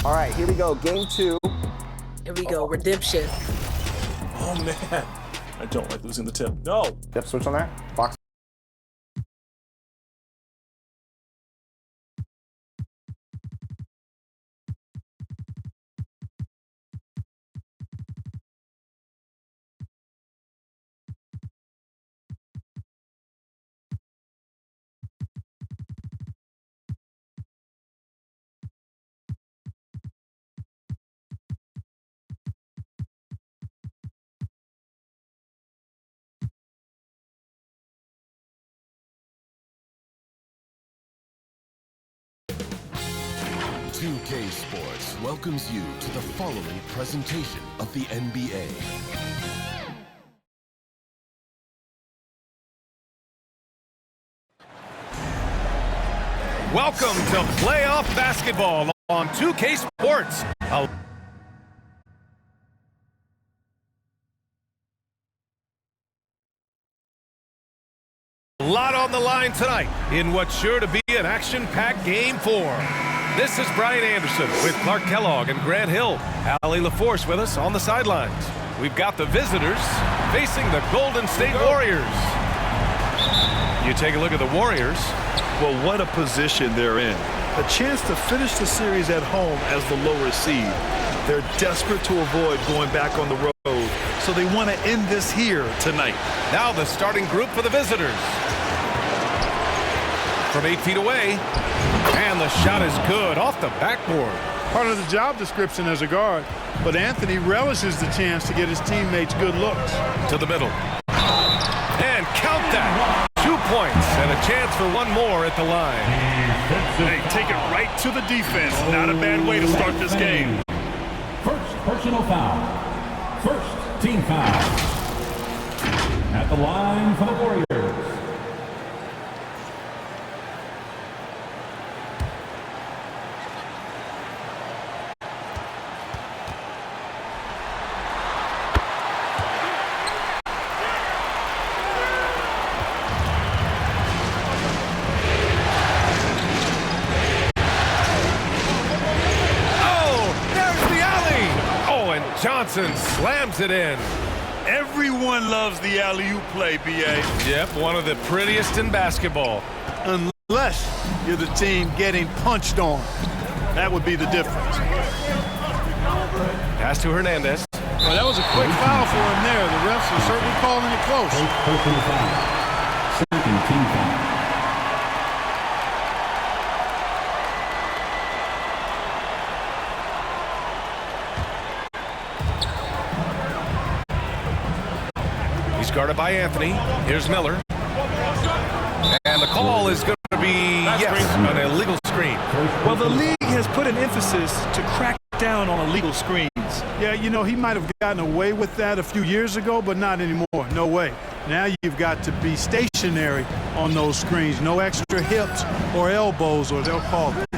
All right, here we go. Game 2. Here we go. Redemption. Oh, man. I don't like losing the tip. No. Depth switch on there. Box. NBA2K Sports welcomes you to the following presentation of the NBA. Welcome to playoff basketball on 2K Sports. A lot on the line tonight in what's sure to be an action-packed Game 4. This is Brian Anderson with Clark Kellogg and Grant Hill. Allie LaForce with us on the sidelines. We've got the visitors facing the Golden State Warriors. You take a look at the Warriors. Well, what a position they're in. A chance to finish the series at home as the lower seed. They're desperate to avoid going back on the road, so they want to end this here tonight. Now the starting group for the visitors. From 8 feet away, and the shot is good off the backboard. Part of the job description as a guard, but Anthony relishes the chance to get his teammates good looks. To the middle. And count that. 2 points and a chance for one more at the line. Hey, take it right to the defense. Not a bad way to start this game. First personal foul. First team foul. At the line for the Warriors. Johnson slams it in. Everyone loves the alley-oop play, B.A. Yep, one of the prettiest in basketball. Unless you're the team getting punched on. That would be the difference. Pass to Hernandez. Well, that was a quick foul for him there. The refs are certainly calling it close. First personal foul. Second team foul. Guarded by Anthony. Here's Miller. And the call is going to be, an illegal screen. Well, the league has put an emphasis to crack down on illegal screens. Yeah, you know, he might have gotten away with that a few years ago, but not anymore. No way. Now you've got to be stationary on those screens. No extra hips or elbows, or they'll call it.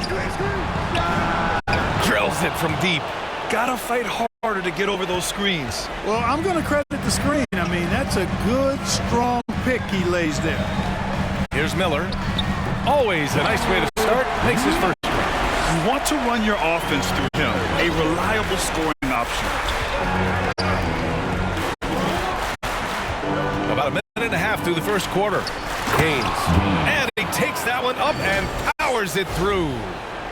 Drills it from deep. Gotta fight harder to get over those screens. Well, I'm going to credit the screen. I mean, that's a good, strong pick he lays there. Here's Miller. Always a nice way to start. Makes his first. You want to run your offense through him. A reliable scoring option. About a minute and a half through the first quarter. Haynes. And he takes that one up and powers it through.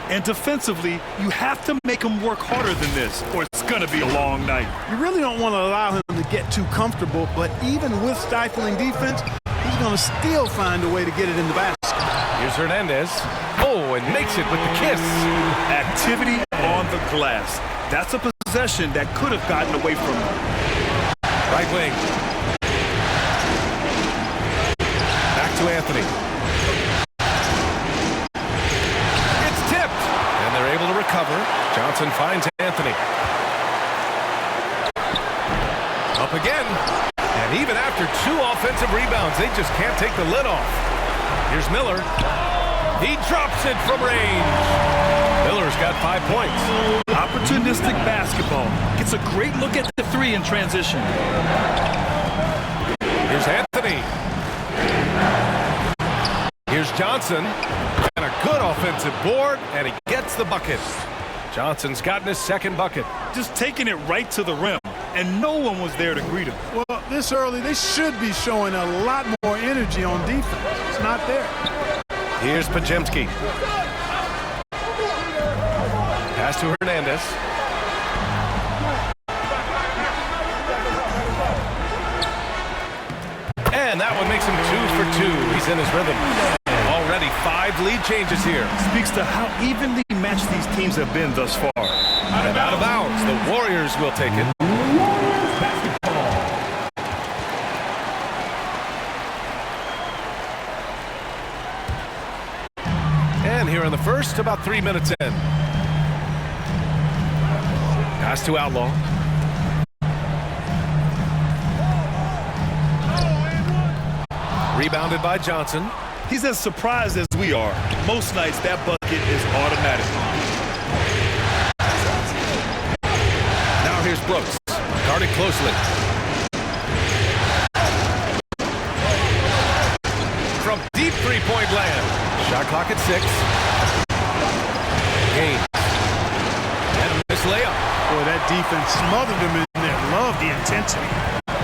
And defensively, you have to make him work harder than this, or it's going to be a long night. You really don't want to allow him to get too comfortable, but even with stifling defense, he's going to still find a way to get it in the basket. Here's Hernandez. Oh, and makes it with the kiss. Activity on the glass. That's a possession that could have gotten away from him. Right wing. Back to Anthony. Able to recover. Johnson finds Anthony. Up again. And even after 2 offensive rebounds, they just can't take the lid off. Here's Miller. He drops it from range. Miller's got 5 points. Opportunistic basketball. Gets a great look at the 3 in transition. Here's Anthony. Here's Johnson. And a good offensive board, and he gets the bucket. Johnson's gotten his second bucket. Just taking it right to the rim, and no one was there to greet him. Well, this early, they should be showing a lot more energy on defense. It's not there. Here's Pajemski. Pass to Hernandez. And that one makes him 2 for 2. He's in his rhythm. Already 5 lead changes here. Speaks to how evenly matched these teams have been thus far. And out of bounds. The Warriors will take it. And here in the first, about 3 minutes in. Pass to Outlaw. Rebounded by Johnson. He's as surprised as we are. Most nights, that bucket is automatic. Now here's Brooks. Guarded closely. From deep three-point land. Shot clock at 6. Gaines. And a missed layup. Boy, that defense smothered him in there. Love the intensity.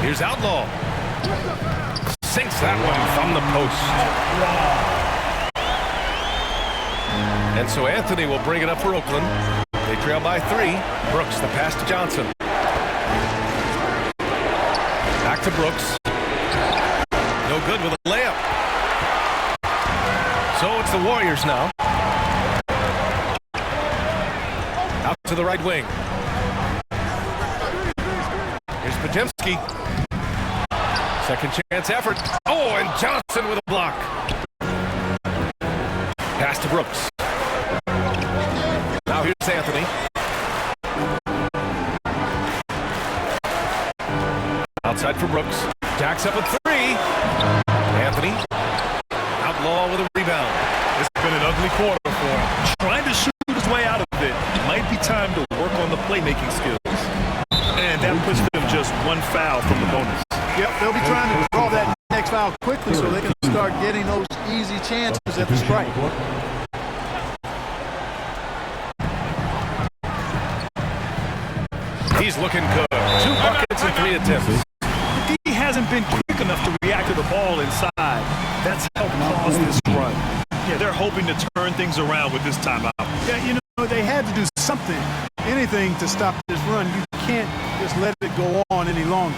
Here's Outlaw. Sinks that one from the post. And so Anthony will bring it up for Oakland. They trail by 3. Brooks, the pass to Johnson. Back to Brooks. No good with a layup. So it's the Warriors now. Out to the right wing. Here's Pajemski. Second chance effort. Oh, and Johnson with a block. Pass to Brooks. Now here's Anthony. Outside for Brooks. Jacks up at 3. Anthony. Outlaw with a rebound. It's been an ugly quarter for him. Trying to shoot his way out of it. Might be time to work on the playmaking skills. And that puts them just 1 foul from the bonus. Yep, they'll be trying to draw that next foul quickly so they can start getting those easy chances at the strike. He's looking good. 2 buckets and 3 attempts. He hasn't been quick enough to react to the ball inside. That's helped cause this run. Yeah, they're hoping to turn things around with this timeout. Yeah, you know, they had to do something, anything to stop this run. You can't just let it go on any longer.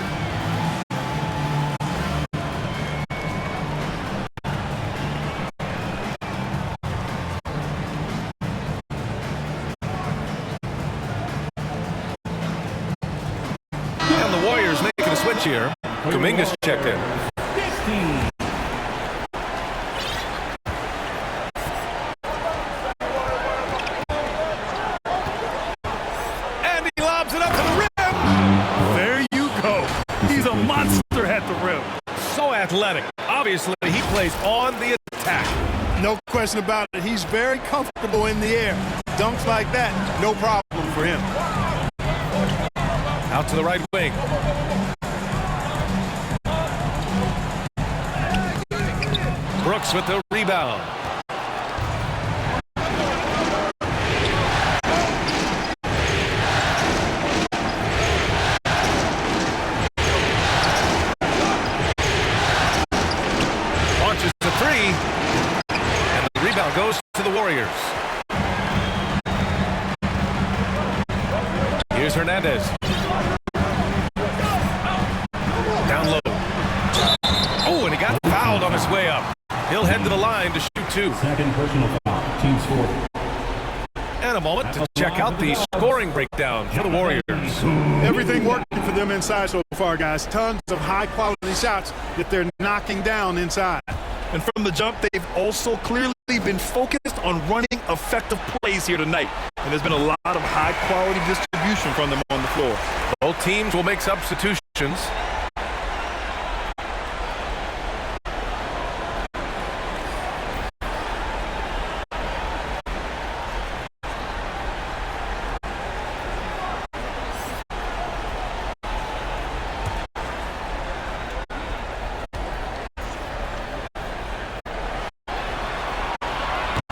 And the Warriors making a switch here. Kuminga's checked in. And he lobs it up to the rim. There you go. He's a monster at the rim. So athletic. Obviously, he plays on the attack. No question about it. He's very comfortable in the air. Dunks like that, no problem for him. Out to the right wing. Brooks with the rebound. Launches to 3. And the rebound goes to the Warriors. Here's Hernandez. Down low. Oh, and he got fouled on his way up. He'll head to the line to shoot 2. Second personal foul. Team score. And a moment to check out the scoring breakdown for the Warriors. Everything working for them inside so far, guys. Tons of high-quality shots that they're knocking down inside. And from the jump, they've also clearly been focused on running effective plays here tonight. And there's been a lot of high-quality distribution from them on the floor. Both teams will make substitutions.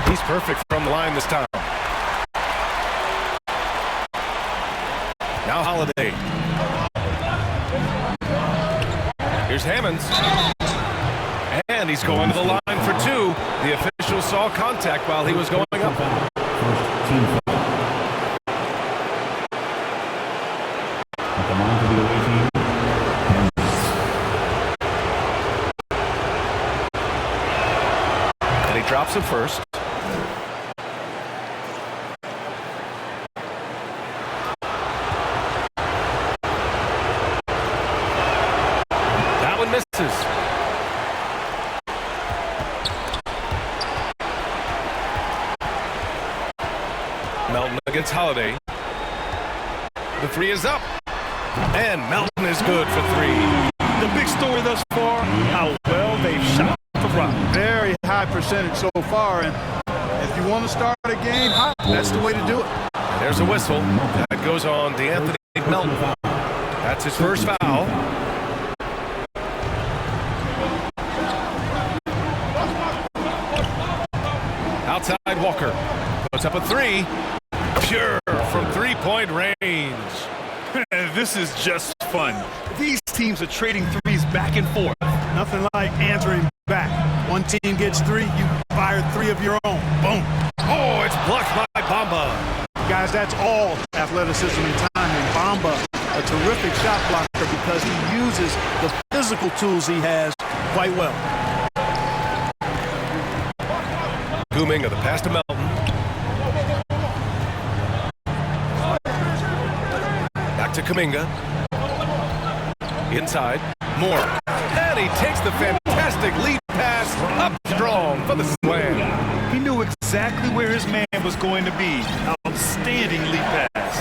He's perfect from the line this time. Here's Hammonds. And he's going to the line for two. The official saw contact while he was going up. First team foul. At the line for the away team. And he drops him first. That one misses. Melton against Holiday. The three is up. And Melton is good for three. The big story thus far, how well they've shot the rock. Very high percentage so far, and if you want to start a game hot, that's the way to do it. There's a whistle. That goes on DeAnthony Melton. That's his first foul. Outside Walker. Puts up a three. Pure from three-point range. This is just fun. These teams are trading threes back and forth. Nothing like answering back. One team gets three, you fire three of your own. Boom. Oh, it's blocked by Bamba. Guys, that's all athleticism and timing. Bamba, a terrific shot blocker because he uses the physical tools he has quite well. Kuminga, the pass to Melton. Back to Kuminga. Inside. Moore. And he takes the fantastic lead pass up strong for the slam. He knew exactly where his man was going to be. Outstanding lead pass.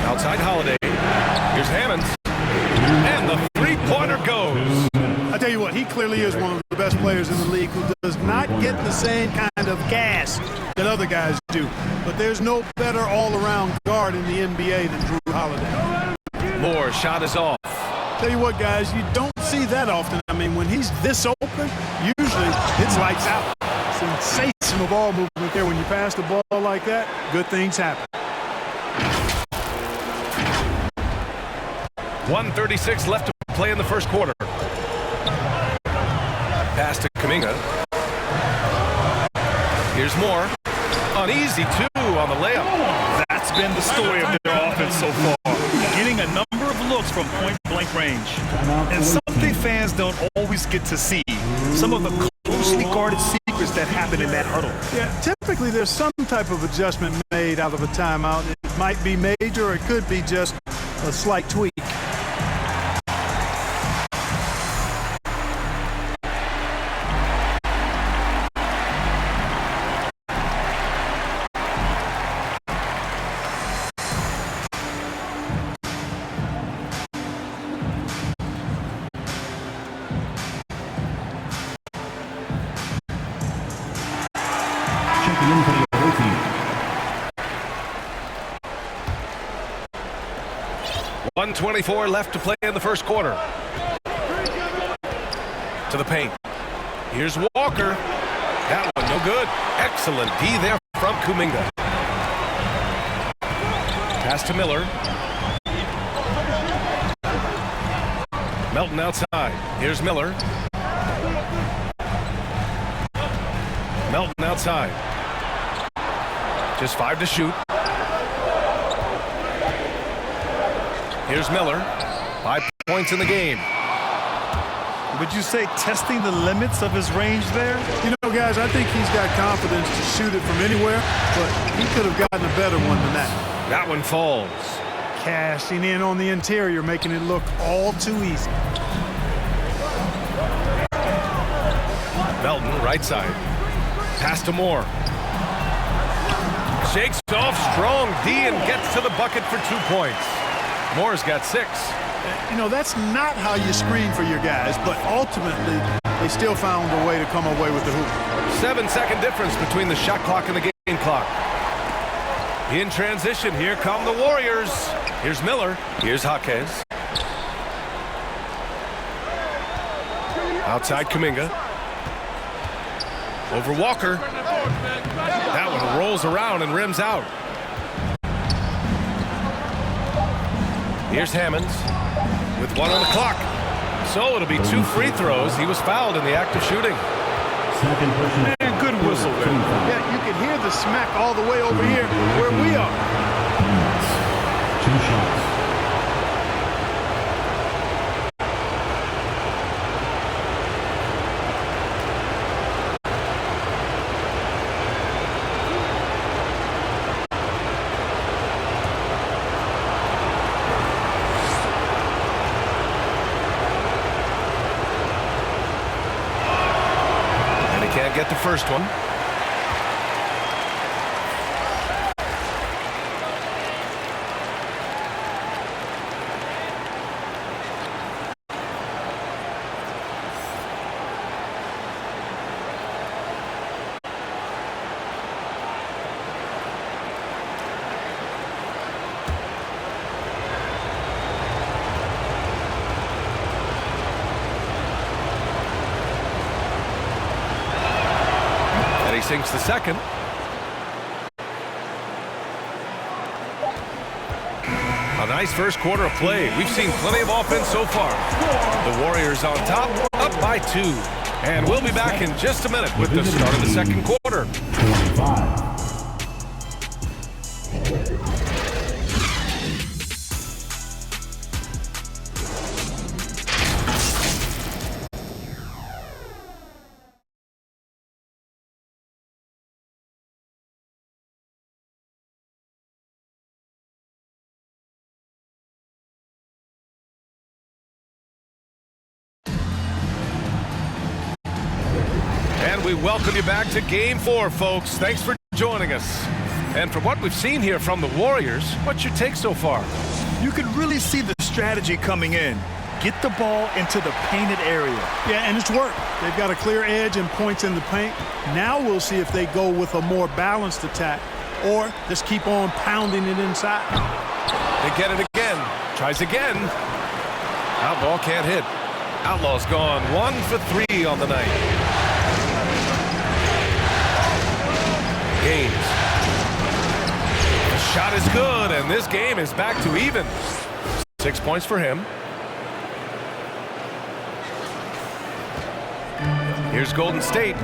Outside Holiday. Here's Hammonds. And the three-pointer goes. I tell you what, he clearly is one of the best players in the league who does not get the same kind of gas that other guys do. But there's no better all-around guard in the NBA than Drew Holiday. Moore shot is off. Tell you what, guys, you don't see that often. I mean, when he's this open, usually it's lights out. Sensational ball movement there. When you pass the ball like that, good things happen. 1:36 left to play in the first quarter. Pass to Kuminga. Here's Moore. An easy two on the layup. That's been the story of their offense so far. Getting a number of looks from point-blank range. And something fans don't always get to see. Some of the closely guarded secrets that happen in that huddle. Yeah, typically there's some type of adjustment made out of a timeout. It might be major or it could be just a slight tweak. Checking in for the away team. 1:24 left to play in the first quarter. To the paint. Here's Walker. That one no good. Excellent D there from Kuminga. Pass to Miller. Melton outside. Here's Miller. Melton outside. Just 5 to shoot. Here's Miller. 5 points in the game. Would you say testing the limits of his range there? You know, guys, I think he's got confidence to shoot it from anywhere, but he could have gotten a better one than that. That one falls. Cashing in on the interior, making it look all too easy. Melton, right side. Pass to Moore. Shakes off strong D and gets to the bucket for 2 points. Moore's got 6. You know, that's not how you screen for your guys, but ultimately, they still found a way to come away with the hoop. 7-second difference between the shot clock and the game clock. In transition, here come the Warriors. Here's Miller. Here's Jaquez. Outside Kuminga. Over Walker. That one rolls around and rims out. Here's Hammonds with 1 on the clock. So it'll be 2 free throws. He was fouled in the act of shooting. Second personal. And good whistle there. Yeah, you can hear the smack all the way over here where we are. 2 shots. Can't get the first one. Sinks the second. A nice first quarter of play. We've seen plenty of offense so far. The Warriors on top, up by 2. And we'll be back in just a minute with the start of the second quarter. 25. And we welcome you back to Game 4, folks. Thanks for joining us. And from what we've seen here from the Warriors, what's your take so far? You can really see the strategy coming in. Get the ball into the painted area. Yeah, and it's worked. They've got a clear edge and points in the paint. Now we'll see if they go with a more balanced attack or just keep on pounding it inside. They get it again. Tries again. Outlaw can't hit. Outlaw's gone 1 for 3 on the night. Gaines. The shot is good, and this game is back to even. 6 points for him. Here's Golden State.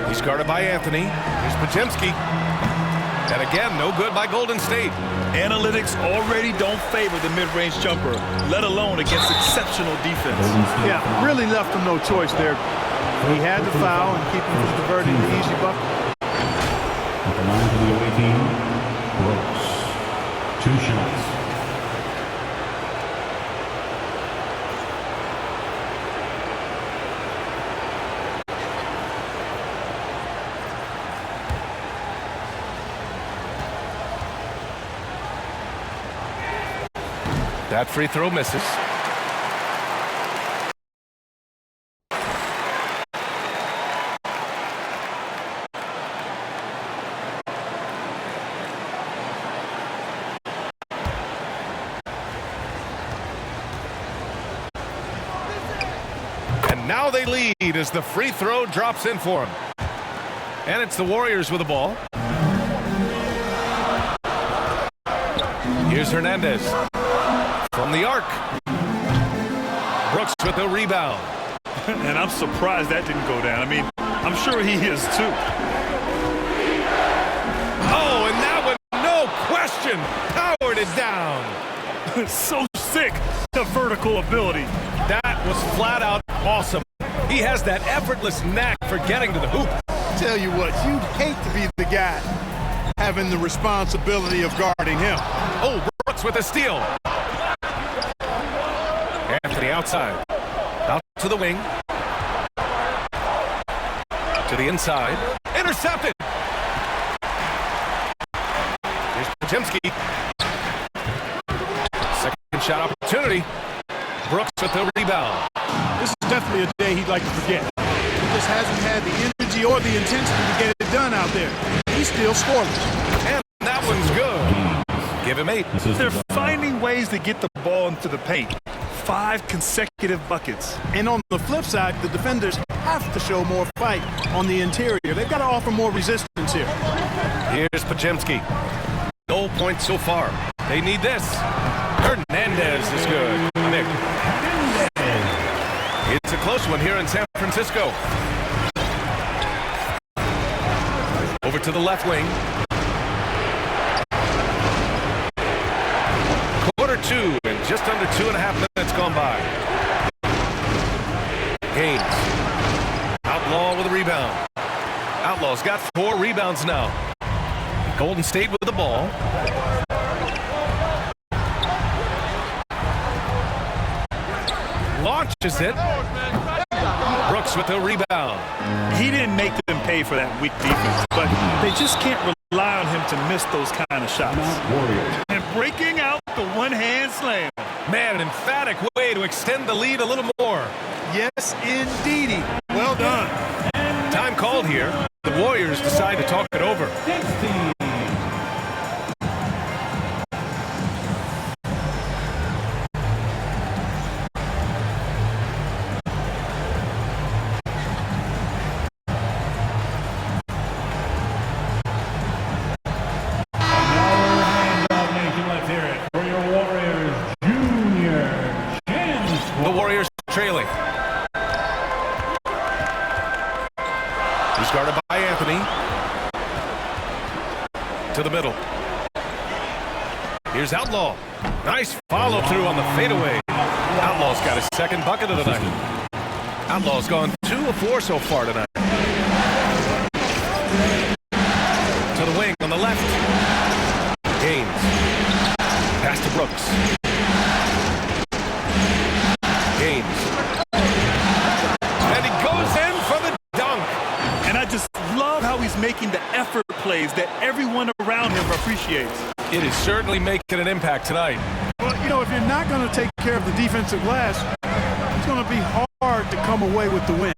He's guarded by Anthony. Here's Podziemski. And again, no good by Golden State. Analytics already don't favor the mid-range jumper, let alone against exceptional defense. Yeah, really left him no choice there. He had to foul and keep him from converting the easy bucket. At the line for the away team, Brooks. 2 shots. That free throw misses. And now they lead as the free throw drops in for them. And it's the Warriors with the ball. Here's Hernandez. From the arc. Brooks with the rebound. And I'm surprised that didn't go down. I mean, I'm sure he is too. Oh, and that one, no question, powered it down. So sick, the vertical ability. That was flat out awesome. He has that effortless knack for getting to the hoop. Tell you what, you'd hate to be the guy having the responsibility of guarding him. Oh, Brooks with a steal. Anthony outside. Out to the wing. To the inside. Intercepted. Here's Podziemski. Second shot opportunity. Brooks with the rebound. This is definitely a day he'd like to forget. He just hasn't had the energy or the intensity to get it done out there. He's still scoreless. And that one's good. Give him 8. They're finding ways to get the ball into the paint. 5 consecutive buckets. And on the flip side, the defenders have to show more fight on the interior. They've got to offer more resistance here. Here's Podziemski. No points so far. They need this. Hernandez is good. Nick. It's a close one here in San Francisco. Over to the left wing. Quarter two, and just under 2.5 minutes gone by. Gaines. Outlaw with a rebound. Outlaw's got 4 rebounds now. Golden State with the ball. Launches it. Brooks with the rebound. He didn't make them pay for that weak defense, but they just can't rely on him to miss those kind of shots. And breaking out the one-hand slam. Man, an emphatic way to extend the lead a little more. Yes, indeedy. Well done. Time called here. The Warriors decide to talk it over. 16. Let's hear it for your Warriors Junior Champs. The Warriors trailing. He's guarded by Anthony. To the middle. Here's Outlaw. Nice follow through on the fadeaway. Outlaw's got his second bucket of the night. Outlaw's gone 2 of 4 so far tonight. To the wing on the left. Gaines. Pass to Brooks. Gaines. And he goes in for the dunk. And I just love how he's making the effort plays that everyone around him appreciates. It is certainly making an impact tonight. Well, you know, if you're not going to take care of the defensive glass, it's going to be hard to come away with the win.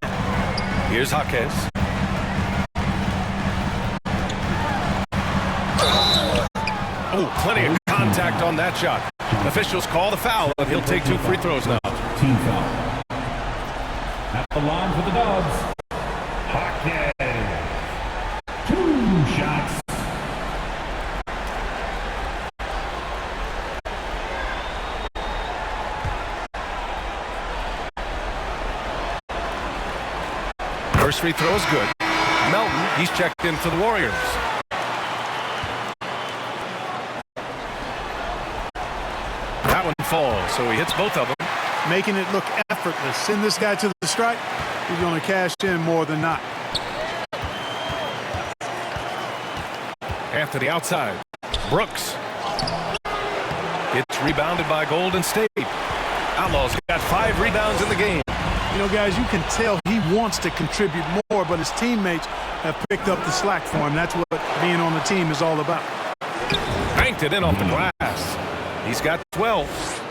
Here's Jaquez. Oh, plenty of contact on that shot. Officials call the foul, and he'll take 2 free throws now. Team foul. At the line for the Dubs. Jaquez. 2 shots. First free throw is good. Melton, he's checked in for the Warriors. That one falls, so he hits both of them. Making it look effortless. Send this guy to the strike. He's going to cash in more than not. Anthony outside. Brooks. It's rebounded by Golden State. Outlaw's got 5 rebounds in the game. You know, guys, you can tell he wants to contribute more, but his teammates have picked up the slack for him. That's what being on the team is all about. Banked it in off the glass. He's got 12.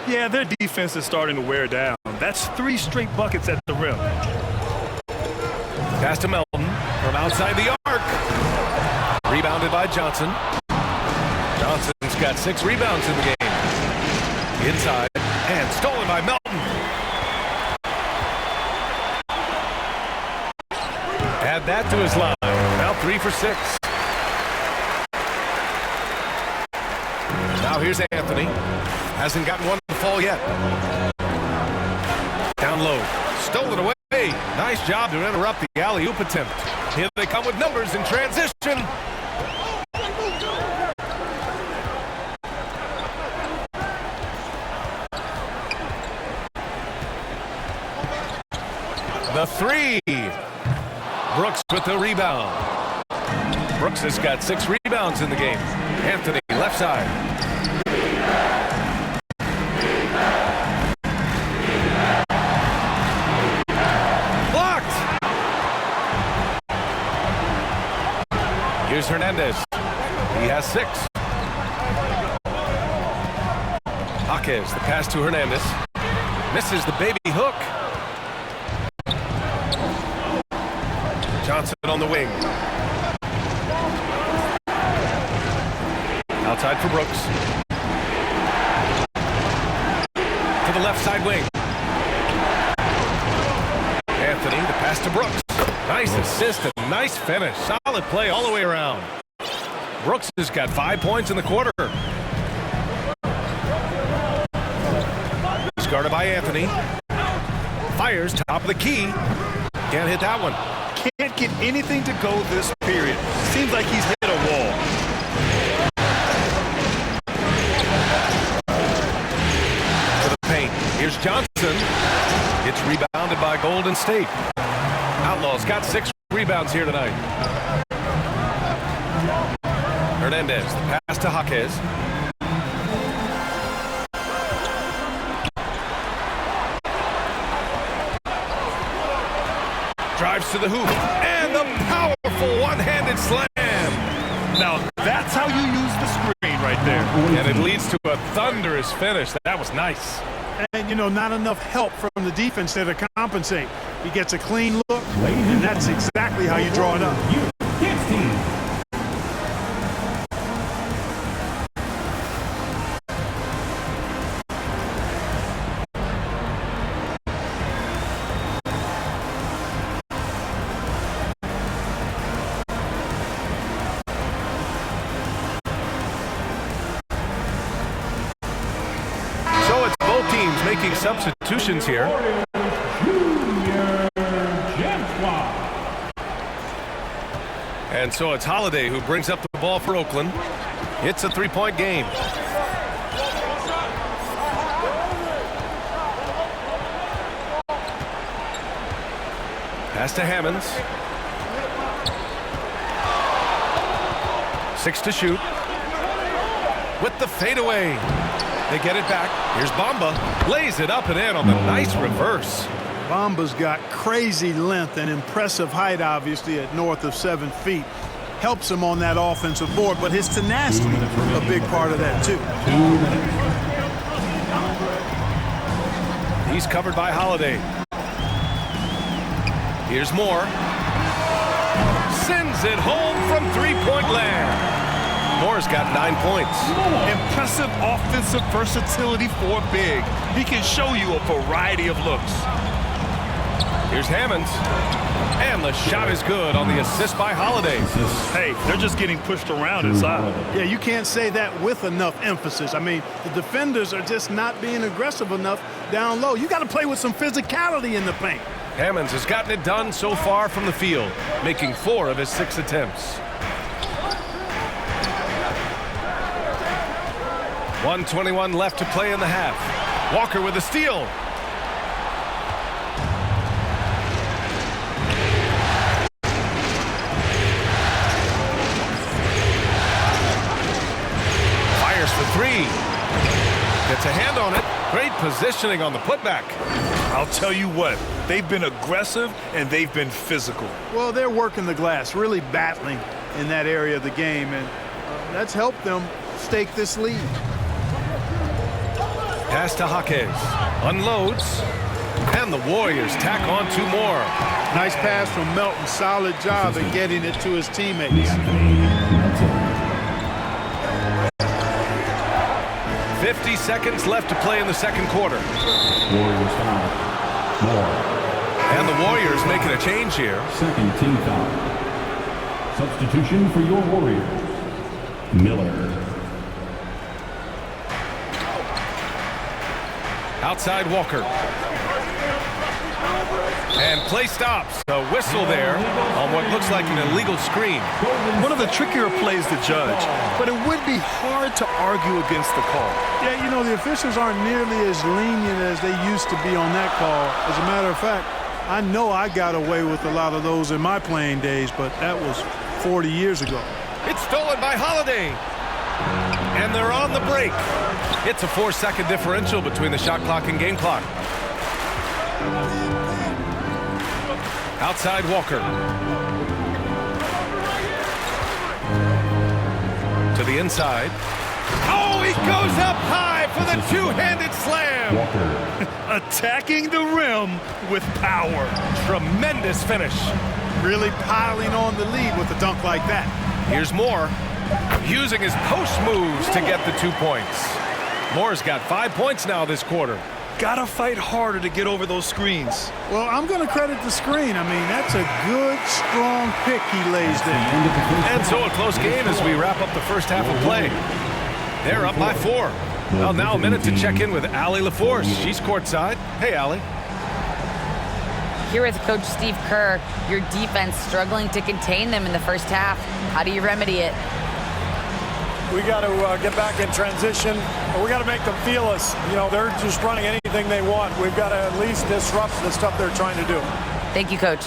Yeah, their defense is starting to wear down. That's 3 straight buckets at the rim. Pass to Melton from outside the arc. Rebounded by Johnson. Johnson's got 6 rebounds in the game. Inside and stolen by Melton. Add that to his line. Now 3 for 6. Now here's Anthony. Hasn't gotten one to fall yet. Down low. Stolen away. Nice job to interrupt the alley-oop attempt. Here they come with numbers in transition. The 3. Brooks with the rebound. Brooks has got 6 rebounds in the game. Anthony, left side. Blocked! Here's Hernandez. He has 6. Jaquez, the pass to Hernandez. Misses the baby hook. Johnson on the wing. Outside for Brooks. To the left side wing. Anthony, the pass to Brooks. Nice assist and nice finish. Solid play all the way around. Brooks has got 5 points in the quarter. He's guarded by Anthony. Fires top of the key. Can't hit that one. Can't get anything to go this period. Seems like he's hit a wall. To the paint. Here's Johnson. It's rebounded by Golden State. Outlaws got 6 rebounds here tonight. Hernandez, the pass to Jaquez. Drives to the hoop, and the powerful one-handed slam. Now, that's how you use the screen right there. And it leads to a thunderous finish. That was nice. And, you know, not enough help from the defense there to compensate. He gets a clean look, and that's exactly how you draw it up. Kids team. So it's both teams making substitutions here. Junior Jam Squad. And so it's Holiday who brings up the ball for Oakland. It's a 3-point game. Pass to Hammonds. 6 to shoot. With the fadeaway. They get it back. Here's Bamba. Lays it up and in on the nice reverse. Bamba's got crazy length and impressive height, obviously, at north of 7 feet. Helps him on that offensive board, but his tenacity, a big part of that, too. 2 minutes. He's covered by Holiday. Here's Moore. Sends it home from 3-point land. Moore's got 9 points. Impressive offensive versatility for a big. He can show you a variety of looks. Here's Hammonds. And the shot is good on the assist by Holiday. Hey, they're just getting pushed around inside. Yeah, you can't say that with enough emphasis. I mean, the defenders are just not being aggressive enough down low. You got to play with some physicality in the paint. Hammonds has gotten it done so far from the field, making 4 of his 6 attempts. 1:21 left to play in the half. Walker with a steal. Fires for 3. Gets a hand on it. Great positioning on the putback. I'll tell you what, they've been aggressive and they've been physical. Well, they're working the glass, really battling in that area of the game, and that's helped them stake this lead. Pass to Jaquez. Unloads. And the Warriors tack on 2 more. Nice pass from Melton. Solid job at getting it to his teammates. 50 seconds left to play in the second quarter. Warriors foul. Moore. And the Warriors making a change here. Second team foul. Substitution for your Warriors. Miller. Outside Walker. And play stops. A whistle there on what looks like an illegal screen. One of the trickier plays to judge, but it would be hard to argue against the call. Yeah, you know, the officials aren't nearly as lenient as they used to be on that call. As a matter of fact, I know I got away with a lot of those in my playing days, but that was 40 years ago. It's stolen by Holiday. And they're on the break. It's a 4-second differential between the shot clock and game clock. Outside Walker. To the inside. Oh, he goes up high for the two-handed slam. Walker. Attacking the rim with power. Tremendous finish. Really piling on the lead with a dunk like that. Here's Moore. Using his post moves to get the 2 points. Moore's got 5 points now this quarter. Gotta fight harder to get over those screens. Well, I'm going to credit the screen. I mean, that's a good, strong pick he lays there. And so a close game as we wrap up the first half of play. They're up by 4. Well, now a minute to check in with Allie LaForce. She's courtside. Hey, Allie. Here with Coach Steve Kerr, your defense struggling to contain them in the first half. How do you remedy it? We got to get back in transition. We got to make them feel us. You know, they're just running anything they want. We've got to at least disrupt the stuff they're trying to do. Thank you, Coach.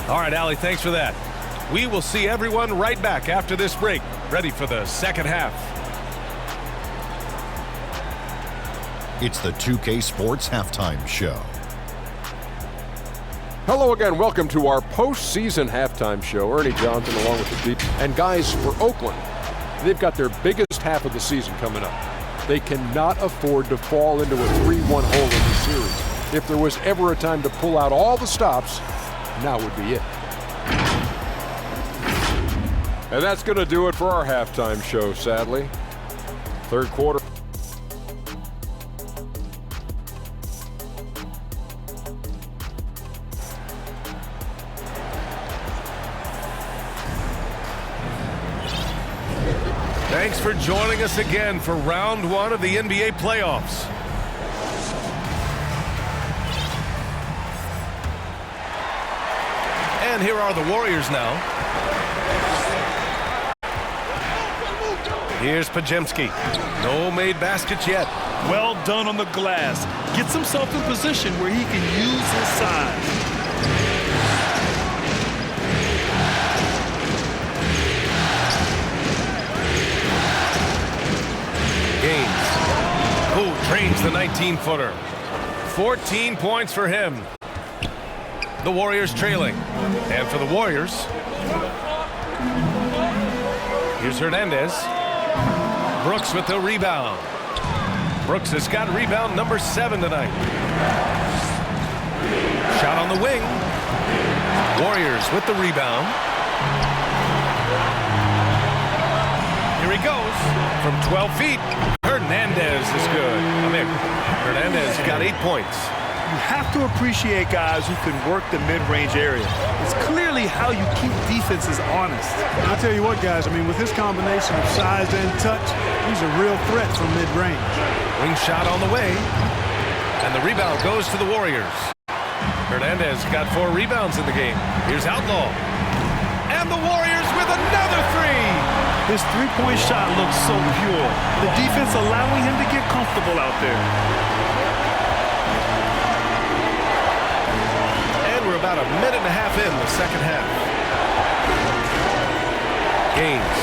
All right, Allie, thanks for that. We will see everyone right back after this break, ready for the second half. It's the 2K Sports Halftime Show. Hello again. Welcome to our postseason halftime show. Ernie Johnson along with the team. And guys, for Oakland, they've got their biggest half of the season coming up. They cannot afford to fall into a 3-1 hole in the series. If there was ever a time to pull out all the stops, now would be it. And that's going to do it for our halftime show, sadly. Third quarter. Thanks for joining us again for round 1 of the NBA playoffs. And here are the Warriors now. Here's Pajemski. No made baskets yet. Well done on the glass. Gets himself in position where he can use his size. Gaines, who trains the 19-footer. 14 points for him. The Warriors trailing. And for the Warriors, here's Hernandez. Brooks with the rebound. Brooks has got rebound number 7 tonight. Shot on the wing. Warriors with the rebound. Here he goes. From 12 feet, Hernandez is good. Hernandez got 8 points. You have to appreciate guys who can work the mid-range area. It's clearly how you keep defenses honest. And I'll tell you what, guys, I mean, with his combination of size and touch, he's a real threat from mid-range. Wing shot on the way. And the rebound goes to the Warriors. Hernandez got 4 rebounds in the game. Here's Outlaw. And the Warriors with another 3. His three-point shot looks so pure. The defense allowing him to get comfortable out there. And we're about a minute and a half in the second half. Gaines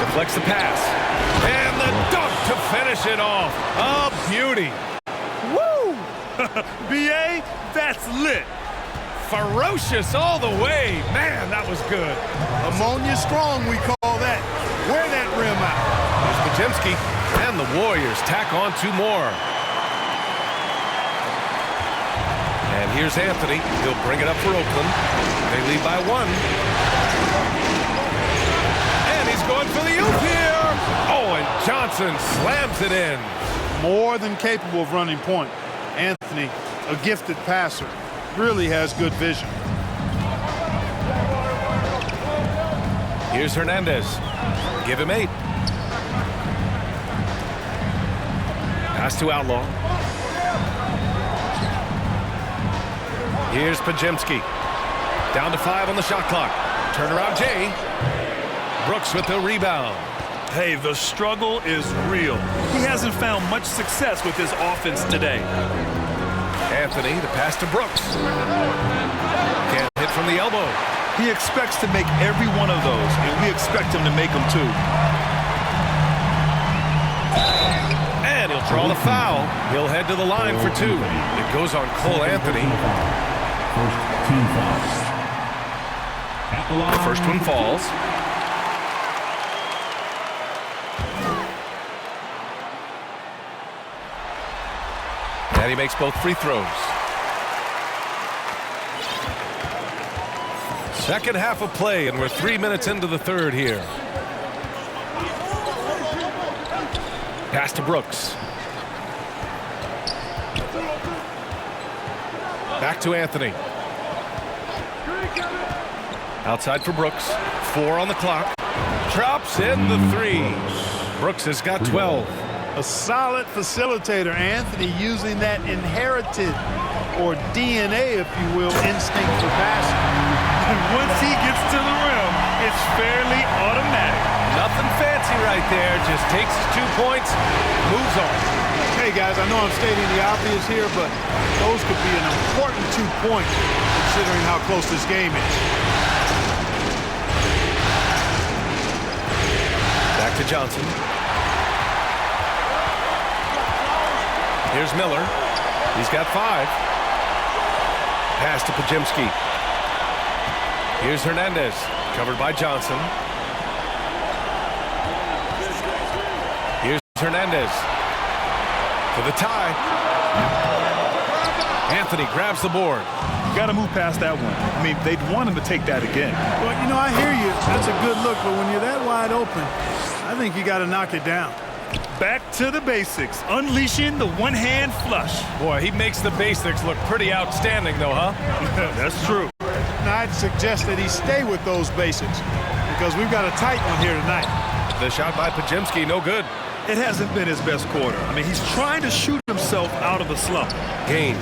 deflects the pass. And the dunk to finish it off. A beauty. Woo! B.A., that's lit. Ferocious all the way. Man, that was good. Ammonia strong, we call that. Wear that rim out. Here's Pajemski, and the Warriors tack on 2 more. And here's Anthony. He'll bring it up for Oakland. They lead by 1. And he's going for the oop here. Oh, and Johnson slams it in. More than capable of running point. Anthony, a gifted passer, really has good vision. Here's Hernandez. Give him 8. Pass to Outlaw. Here's Pajemski. Down to 5 on the shot clock. Turnaround Jay. Brooks with the rebound. Hey, the struggle is real. He hasn't found much success with his offense today. Anthony, the pass to Brooks. Can't hit from the elbow. He expects to make every one of those, and we expect him to make them too. And he'll draw the foul. He'll head to the line for 2. It goes on Cole Anthony. First team foul. The first one falls. And he makes both free throws. Second half of play, and we're 3 minutes into the third here. Pass to Brooks. Back to Anthony. Outside for Brooks. 4 on the clock. Drops in the 3. Brooks has got 12. A solid facilitator, Anthony, using that inherited, or DNA, if you will, instinct for passing. And once he gets to the rim, it's fairly automatic. Nothing fancy right there. Just takes his 2 points, moves on. Hey, guys, I know I'm stating the obvious here, but those could be an important 2 points considering how close this game is. Back to Johnson. Here's Miller. He's got 5. Pass to Pajemski. Here's Hernandez. Covered by Johnson. Here's Hernandez. For the tie. Anthony grabs the board. You got to move past that one. I mean, they'd want him to take that again. Well, you know, I hear you. That's a good look, but when you're that wide open, I think you got to knock it down. Back to the basics, unleashing the one-hand flush. Boy, he makes the basics look pretty outstanding, though, huh? That's true. Now, I'd suggest that he stay with those basics because we've got a tight one here tonight. The shot by Pajemski, no good. It hasn't been his best quarter. I mean, he's trying to shoot himself out of a slump. Gaines.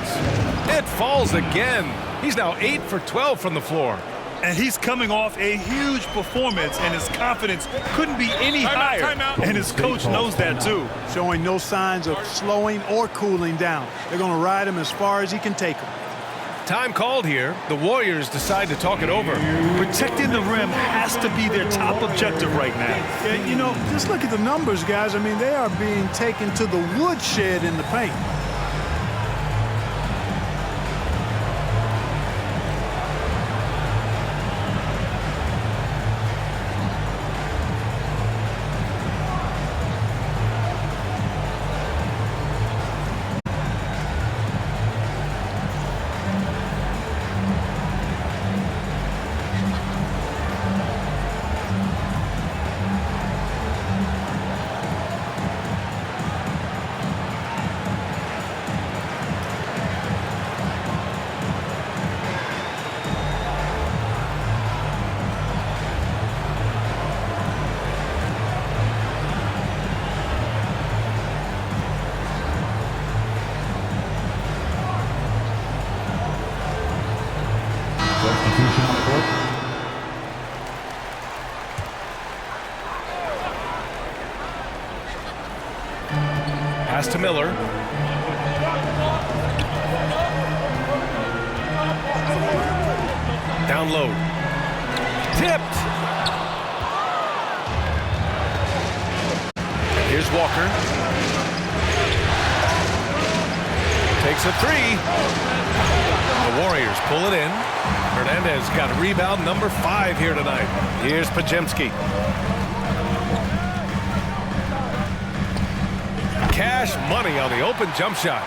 It falls again. He's now 8 for 12 from the floor. And he's coming off a huge performance, and his confidence couldn't be any higher. And his coach knows that, too. Showing no signs of slowing or cooling down. They're going to ride him as far as he can take him. Time called here. The Warriors decide to talk it over. Protecting the rim has to be their top objective right now. Yeah, you know, just look at the numbers, guys. I mean, they are being taken to the woodshed in the paint. Pass to Miller. Down low. Tipped. Here's Walker. Takes a 3. The Warriors pull it in. Hernandez got rebound number 5 here tonight. Here's Pajemski. Cash money on the open jump shot.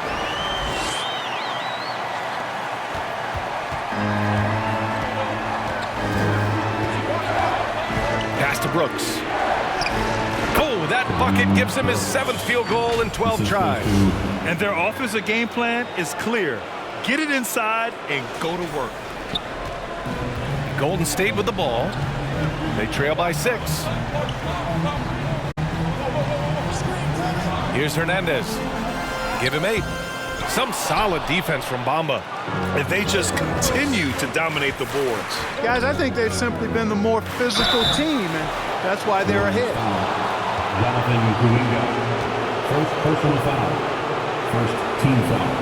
Pass to Brooks. Oh, that bucket gives him his 7th field goal in 12 tries. And their offensive game plan is clear. Get it inside and go to work. Golden State with the ball. They trail by 6. Here's Hernandez. Give him 8. Some solid defense from Bamba. And they just continue to dominate the boards. Guys, I think they've simply been the more physical team, and that's why they're ahead. Jonathan Kuminga. First personal foul. First team foul.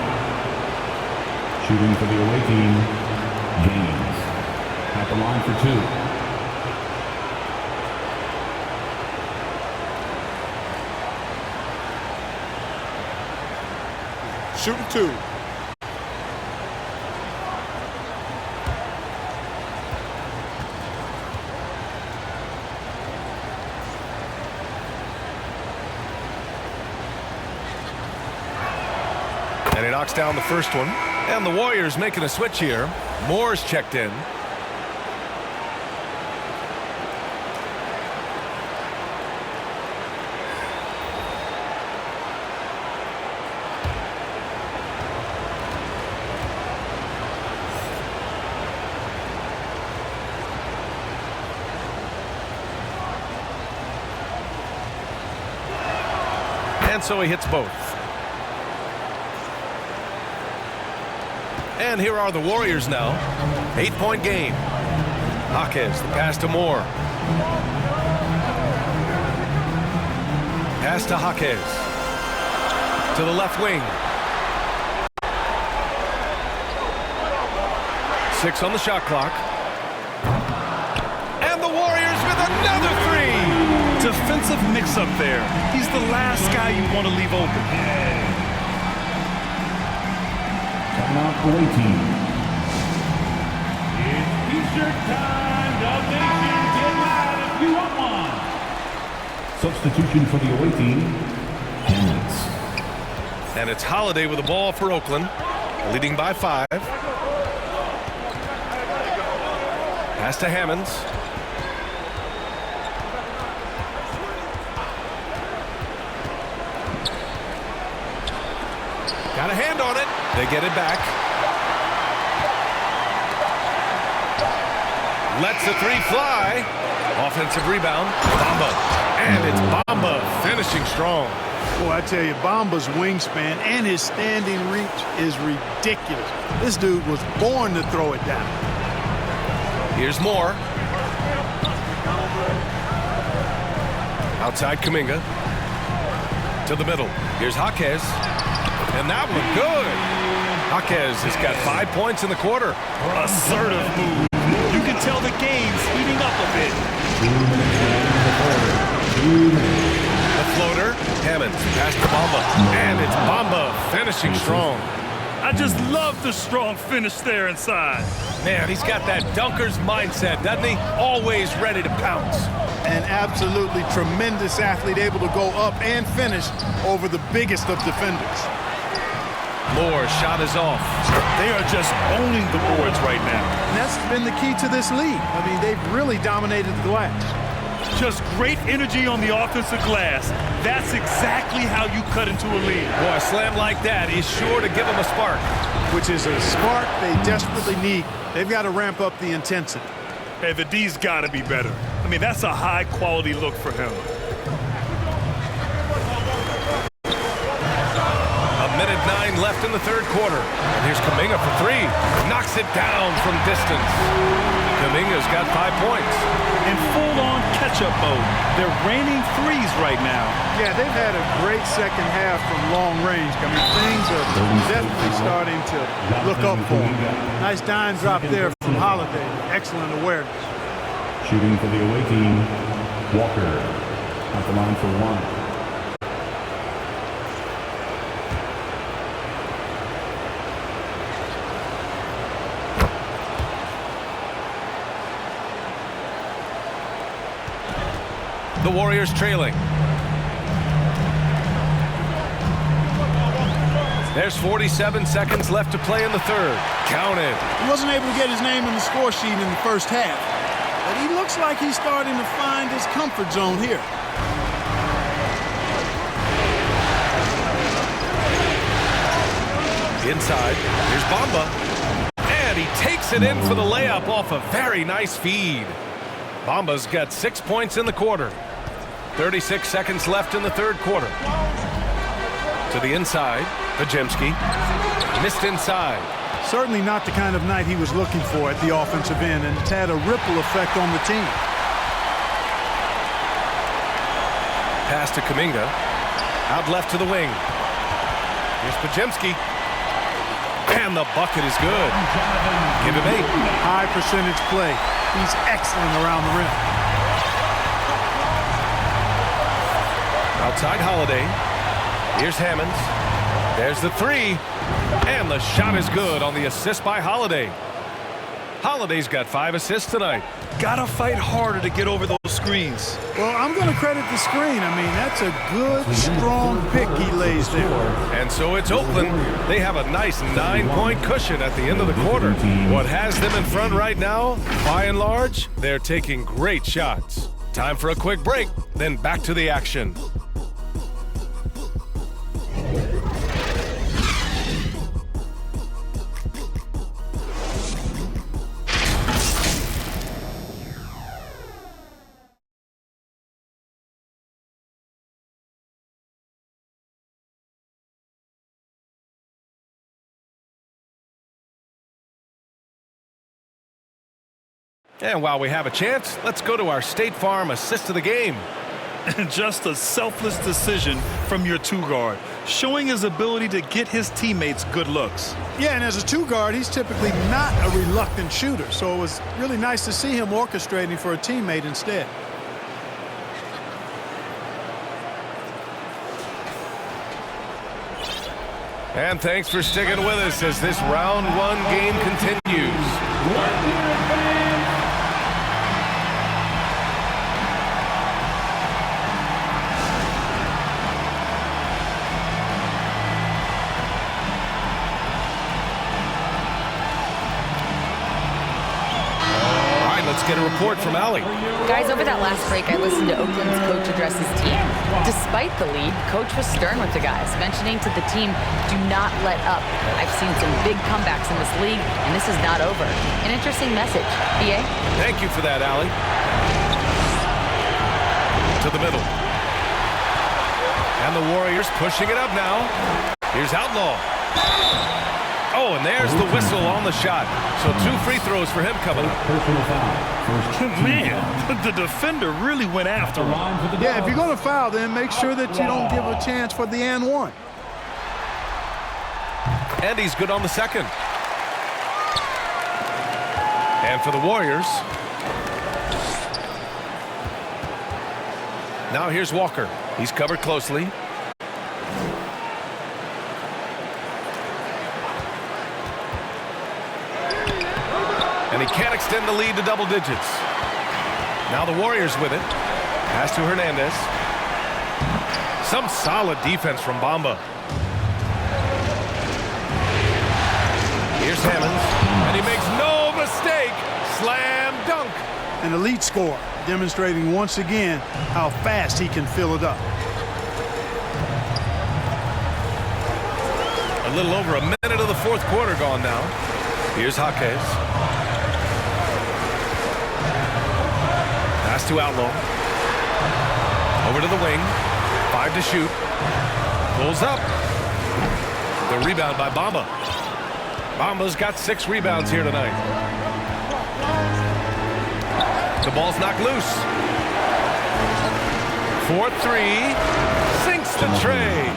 Shooting for the away team, Gaines. At the line for 2. Shooting 2. And he knocks down the first one. And the Warriors making a switch here. Moore's checked in. And so he hits both. And here are the Warriors now. 8-point game. Jaquez, the pass to Moore. Pass to Jaquez. To the left wing. 6 on the shot clock. And the Warriors with another three. Defensive mix-up there. He's the last guy you want to leave open. Timeout away team. It's T-shirt time. The nation get loud if you want one. Substitution for the away team. Hammonds. And it's Holiday with the ball for Oakland. Leading by 5. Pass to Hammonds. Got a hand on it. They get it back. Lets the three fly. Offensive rebound. Bamba. And it's Bamba finishing strong. Boy, I tell you, Bamba's wingspan and his standing reach is ridiculous. This dude was born to throw it down. Here's Moore. Outside Kuminga. To the middle. Here's Jaquez. And that one good. Jaquez has got 5 points in the quarter. Assertive move. You can tell the game's heating up a bit. The floater. Hammonds. Pass to Bamba. And it's Bamba finishing strong. I just love the strong finish there inside. Man, he's got that dunker's mindset, doesn't he? Always ready to pounce. An absolutely tremendous athlete, able to go up and finish over the biggest of defenders. Moore's shot is off. They are just owning the boards right now. And that's been the key to this league. I mean, they've really dominated the glass. Just great energy on the offensive glass. That's exactly how you cut into a lead. Boy, a slam like that is sure to give them a spark. Which is a spark they desperately need. They've got to ramp up the intensity. Hey, the D's got to be better. I mean, that's a high-quality look for him. A minute 9 left in the third quarter. And here's Kuminga for 3. Knocks it down from distance. Kuminga's got 5 points. In full-on catch-up mode. They're raining threes right now. Yeah, they've had a great second half from long range. I mean, things are definitely starting to look up for them. Nice dime drop there from Holiday. Excellent awareness. Shooting for the away team. Walker at the line for 1. The Warriors trailing. There's 47 seconds left to play in the third. Count it. He wasn't able to get his name in the score sheet in the first half, but he looks like he's starting to find his comfort zone here. Inside, here's Bamba. And he takes it in for the layup off a very nice feed. Bamba's got 6 points in the quarter. 36 seconds left in the third quarter. To the inside, Pajemski. Missed inside. Certainly not the kind of night he was looking for at the offensive end, and it's had a ripple effect on the team. Pass to Kuminga. Out left to the wing. Here's Pajemski. And the bucket is good. Give him 8. High percentage play. He's excellent around the rim. Outside Holiday. Here's Hammonds. There's the 3. And the shot is good on the assist by Holiday. Holiday's got 5 assists tonight. Gotta fight harder to get over those screens. Well, I'm going to credit the screen. I mean, that's a good, strong pick he lays there. And so it's Oakland. They have a nice 9-point cushion at the end of the quarter. What has them in front right now, by and large, they're taking great shots. Time for a quick break, then back to the action. And while we have a chance, let's go to our State Farm assist of the game. And just a selfless decision from your two-guard, showing his ability to get his teammates good looks. Yeah, and as a two-guard, he's typically not a reluctant shooter, so it was really nice to see him orchestrating for a teammate instead. And thanks for sticking with us as this round one game continues. Let's get a report from Allie. Guys, over that last break, I listened to Oakland's coach address his team. Despite the lead, coach was stern with the guys, mentioning to the team, do not let up. I've seen some big comebacks in this league, and this is not over. An interesting message. BA? Thank you for that, Allie. To the middle. And the Warriors pushing it up now. Here's Outlaw. Oh, and there's the whistle on the shot. So 2 free throws for him coming up. Man, the defender really went after him. Yeah, if you're going to foul, then make sure that you don't give a chance for the and one. And he's good on the second. And for the Warriors. Now here's Walker. He's covered closely. And he can't extend the lead to double digits. Now the Warriors with it. Pass to Hernandez. Some solid defense from Bamba. Here's Hammonds. And he makes no mistake. Slam dunk. An elite scorer, demonstrating once again how fast he can fill it up. A little over a minute of the fourth quarter gone now. Here's Jaquez. Pass to Outlaw. Over to the wing. 5 to shoot. Pulls up. The rebound by Bamba. Bamba's got 6 rebounds here tonight. The ball's knocked loose. 4-3. Sinks the tray.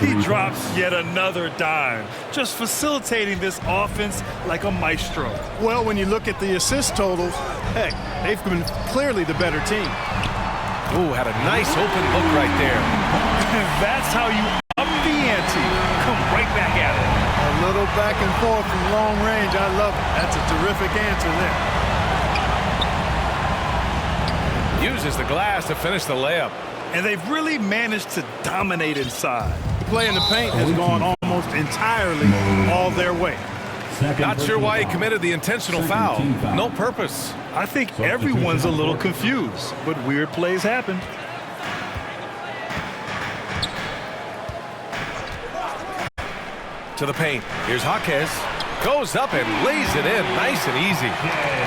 He drops yet another dime, just facilitating this offense like a maestro. Well, when you look at the assist totals, heck, they've been clearly the better team. Ooh, had a nice open look right there. That's how you up the ante. Come right back at it. A little back and forth from long range. I love it. That's a terrific answer there. Uses the glass to finish the layup. And they've really managed to dominate inside. Play in the paint has gone almost entirely all their way. Not sure why he committed the intentional foul. No purpose. I think everyone's a little confused, but weird plays happen. To the paint. Here's Jaquez. Goes up and lays it in nice and easy.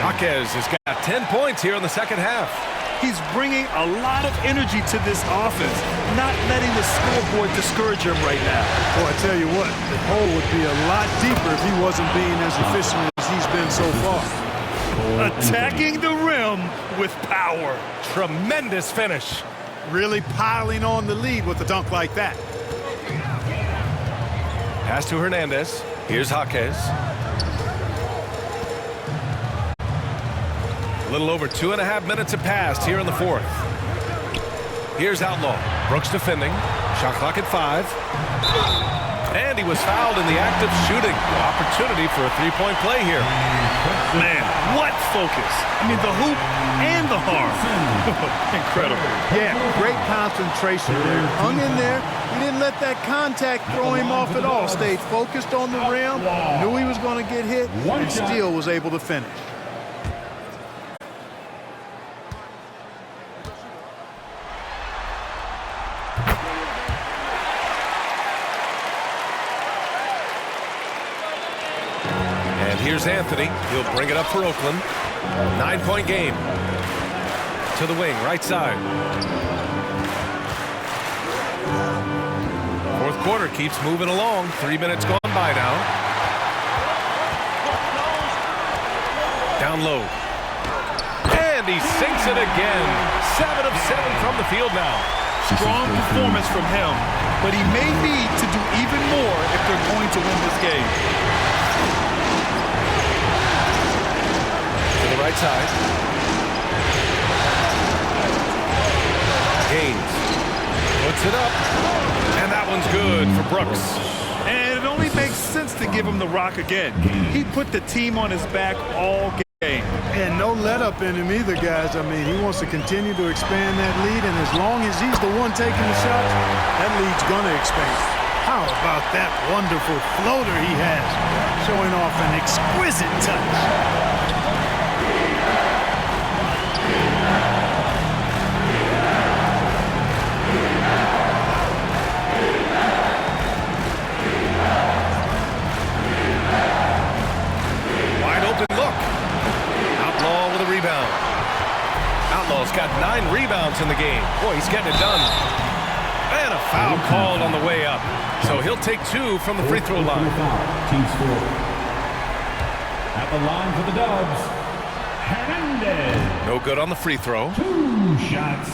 Jaquez has got 10 points here in the second half. He's bringing a lot of energy to this offense, not letting the scoreboard discourage him right now. Well, I tell you what, the hole would be a lot deeper if he wasn't being as efficient as he's been so far. Attacking the rim with power. Tremendous finish. Really piling on the lead with a dunk like that. Pass to Hernandez. Here's Jaquez. A little over 2.5 minutes have passed here in the fourth. Here's Outlaw. Brooks defending. Shot clock at 5. And he was fouled in the act of shooting. Opportunity for a 3-point play here. Man, what focus. I mean, the hoop and the harm. Incredible. Yeah, great concentration there. Hung in there. He didn't let that contact throw him off at all. Stayed focused on the rim. Knew he was going to get hit and still was able to finish. Here's Anthony. He'll bring it up for Oakland. 9-point game. To the wing, right side. Fourth quarter keeps moving along. 3 minutes gone by now. Down low. And he sinks it again. 7 of 7 from the field now. Strong performance from him, but he may need to do even more if they're going to win this game. To the right side. Gaines puts it up, and that one's good for Brooks. And it only makes sense to give him the rock again. He put the team on his back all game. And no let up in him either, guys. I mean, he wants to continue to expand that lead, and as long as he's the one taking the shots, that lead's going to expand. How about that wonderful floater he has, showing off an exquisite touch. Rebound. Outlaw's got 9 rebounds in the game. Boy, he's getting it done. And a foul called on the way up. So he'll take 2 from the free throw line. Team score. At the line for the Dubs, Hernandez. No good on the free throw. 2 shots.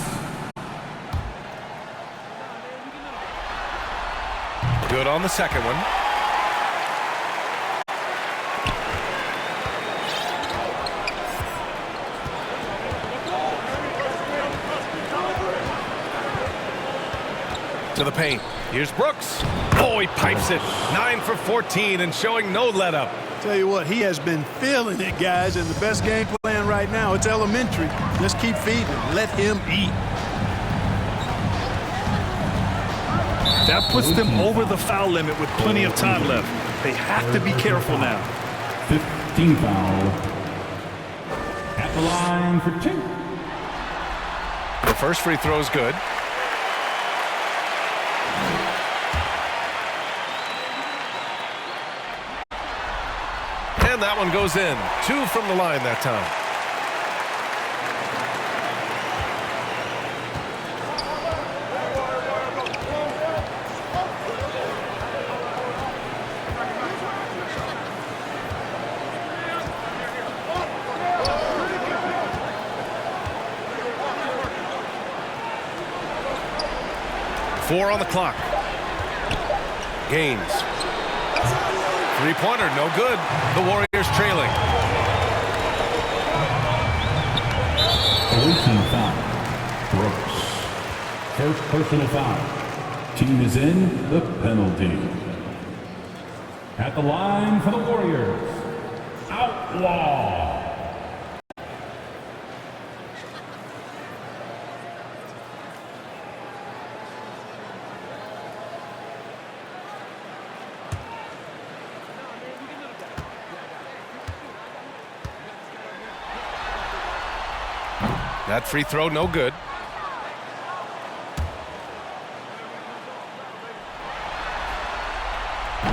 Good on the second one. To the paint. Here's Brooks. Oh, he pipes it. 9 for 14 and showing no let up. Tell you what, he has been feeling it, guys, and the best game plan right now, it's elementary. Just keep feeding him. Let him eat. That puts them over the foul limit with plenty of time left. They have to be careful now. 15 foul. At the line for 2. The first free throw is good. And that one goes in. 2 from the line that time. Four on the clock. Gaines. Three-pointer, no good. The Warriors trailing. 18 foul. Brooks. First personal foul. Team is in the penalty. At the line for the Warriors, Outlaw. That free throw, no good.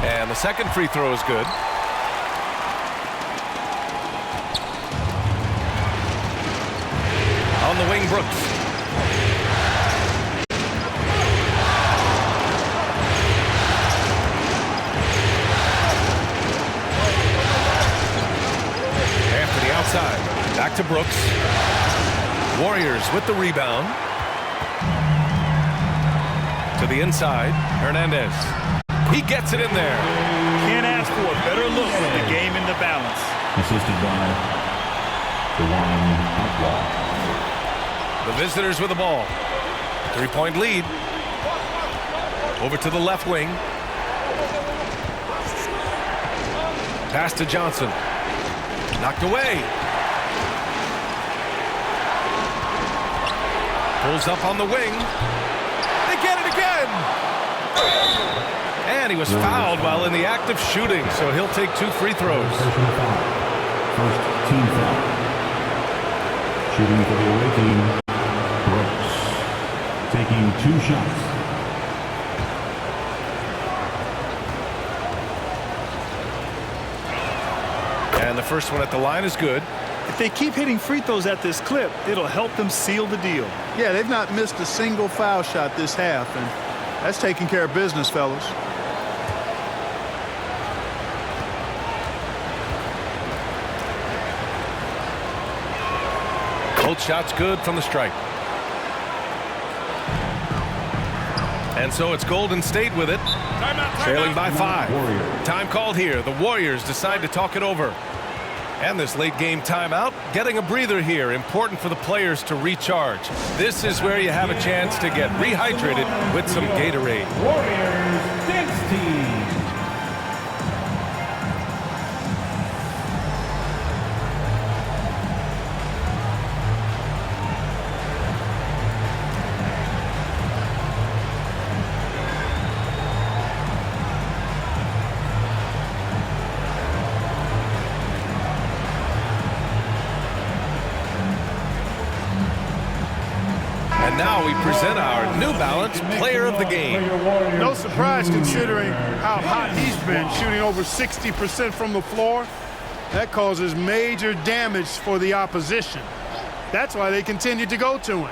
And the second free throw is good. On the wing, Brooks. After the outside, back to Brooks. Warriors with the rebound. To the inside, Hernandez. He gets it in there. Can't ask for a better look with the game in the balance. Assisted by the one Outlaw. The visitors with the ball. 3-point lead. Over to the left wing. Pass to Johnson. Knocked away. Pulls up on the wing. They get it again. And he was fouled while in the act of shooting, so he'll take 2 free throws. First team foul. Shooting for the away team, Brooks. Taking 2 shots. And the first one at the line is good. If they keep hitting free throws at this clip, it'll help them seal the deal. Yeah, they've not missed a single foul shot this half, and that's taking care of business, fellas. Both shots good from the stripe. And so it's Golden State with it, trailing by 5. Time called here. The Warriors decide to talk it over. And this late game timeout, getting a breather here, important for the players to recharge. This is where you have a chance to get rehydrated with some Gatorade. Warriors dance team. And now we present our New Balance Player of the Game. No surprise considering how hot he's been, shooting over 60% from the floor. That causes major damage for the opposition. That's why they continue to go to him.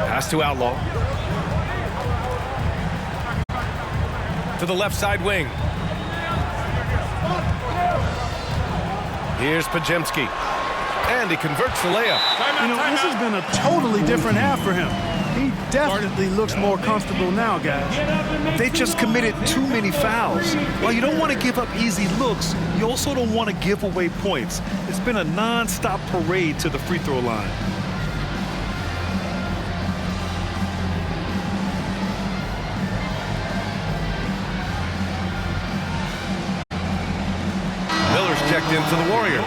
Pass to Outlaw. To the left side wing. Here's Pajemski. And he converts the layup. You know, this has been a totally different half for him. He definitely looks more comfortable now, guys. They just committed too many fouls. While you don't want to give up easy looks, you also don't want to give away points. It's been a non-stop parade to the free throw line. Miller's checked in for the Warriors.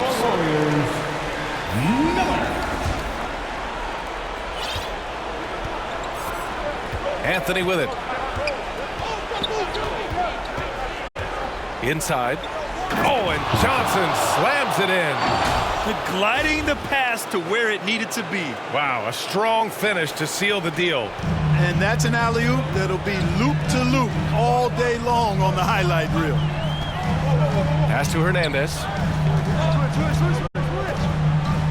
Anthony with it. Inside. Oh, and Johnson slams it in. Gliding the pass to where it needed to be. Wow, a strong finish to seal the deal. And that's an alley-oop that'll be loop-to-loop all day long on the highlight reel. Pass to Hernandez.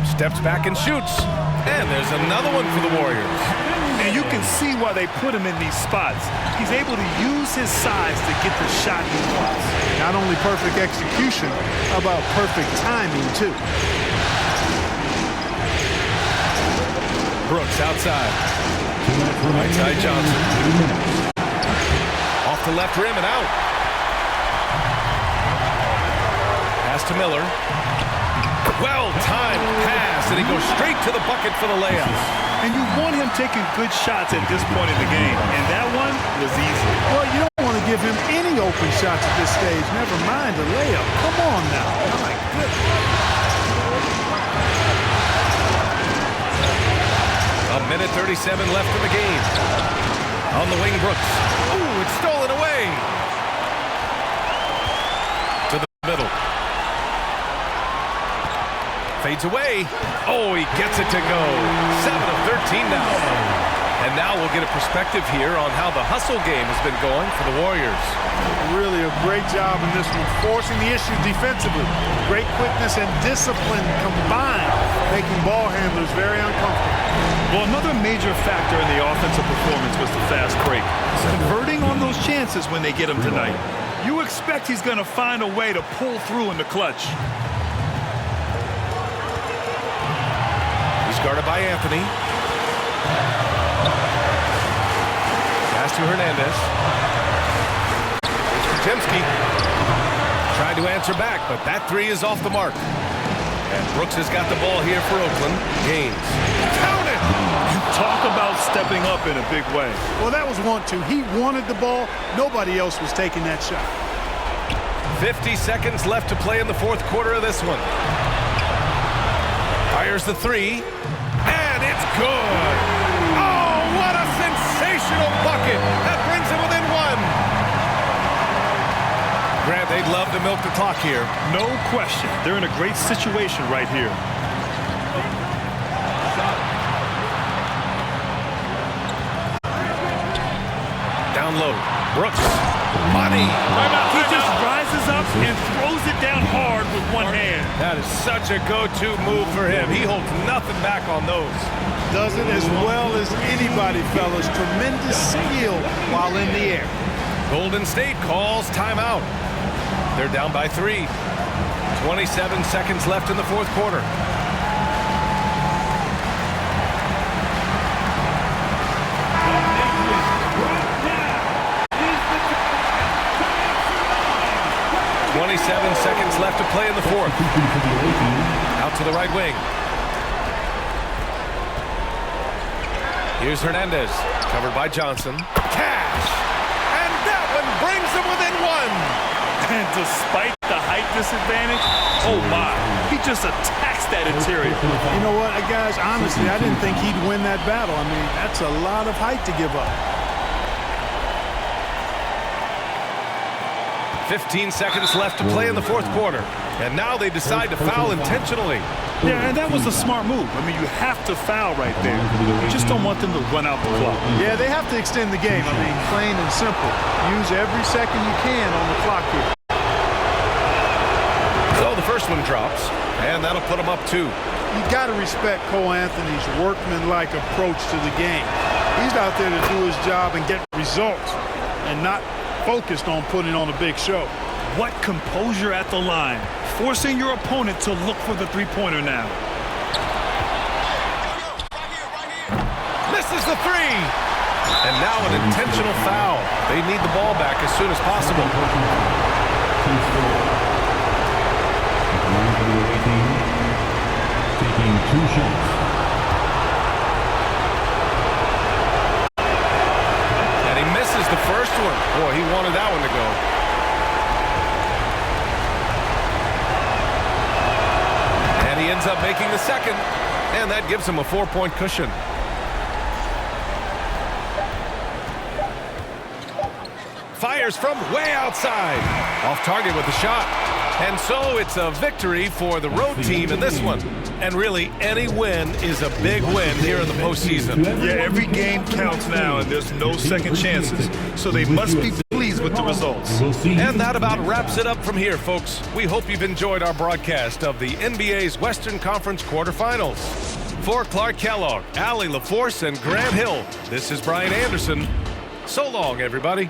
Steps back and shoots. And there's another one for the Warriors. And you can see why they put him in these spots. He's able to use his size to get the shot he wants. Not only perfect execution, how about perfect timing, too? Brooks outside. Right side Johnson. Off the left rim and out. Pass to Miller. Well-timed pass, and he goes straight to the bucket for the layup. And you want him taking good shots at this point in the game, and that one was easy. Well, you don't want to give him any open shots at this stage, never mind a layup. Come on now. My goodness. A minute 37 left in the game. On the wing, Brooks. Ooh, it's stolen away. To the middle. Fades away. Oh, he gets it to go. 7 of 13 now. And now we'll get a perspective here on how the hustle game has been going for the Warriors. Really a great job in this one, forcing the issue defensively. Great quickness and discipline combined, making ball handlers very uncomfortable. Well, another major factor in the offensive performance was the fast break. Converting on those chances when they get him tonight. You expect he's going to find a way to pull through in the clutch. Guarded by Anthony. Pass to Hernandez. Pajemski tried to answer back, but that three is off the mark. And Brooks has got the ball here for Oakland. Gaines. Count it! You talk about stepping up in a big way. Well, that was 1-2. He wanted the ball. Nobody else was taking that shot. 50 seconds left to play in the fourth quarter of this one. Fires the three. And it's good. Oh, what a sensational bucket. That brings him within one. Grant, they'd love to milk the clock here. No question. They're in a great situation right here. Down low. Brooks. Money. He just rises up and throws it down hard with one hand. That is such a go-to move for him. He holds nothing back on those. Does it as well as anybody, fellas. Tremendous skill while in the air. Golden State calls timeout. They're down by 3. 27 seconds left in the fourth quarter. Seconds left to play in the fourth. Out to the right wing. Here's Hernandez, covered by Johnson. Cash! And that one brings them within one! And despite the height disadvantage, oh my, he just attacks that interior. You know what, guys, honestly, I didn't think he'd win that battle. I mean, that's a lot of height to give up. 15 seconds left to play in the fourth quarter. And now they decide to foul intentionally. Yeah, and that was a smart move. I mean, you have to foul right there. You just don't want them to run out the clock. Yeah, they have to extend the game. I mean, plain and simple. Use every second you can on the clock here. So the first one drops, and that'll put them up 2. You got to respect Cole Anthony's workmanlike approach to the game. He's out there to do his job and get results, and not focused on putting on a big show. What composure at the line, forcing your opponent to look for the three-pointer now. Misses the 3! And now an intentional foul. They need the ball back as soon as possible. Taking 2 shots. The first one. Boy, he wanted that one to go. And he ends up making the second. And that gives him a 4-point cushion. Fires from way outside. Off target with the shot. And so it's a victory for the road team in this one. And really, any win is a big win here in the postseason. Yeah, every game counts now, and there's no second chances. So they must be pleased with the results. And that about wraps it up from here, folks. We hope you've enjoyed our broadcast of the NBA's Western Conference quarterfinals. For Clark Kellogg, Allie LaForce, and Grant Hill, this is Brian Anderson. So long, everybody.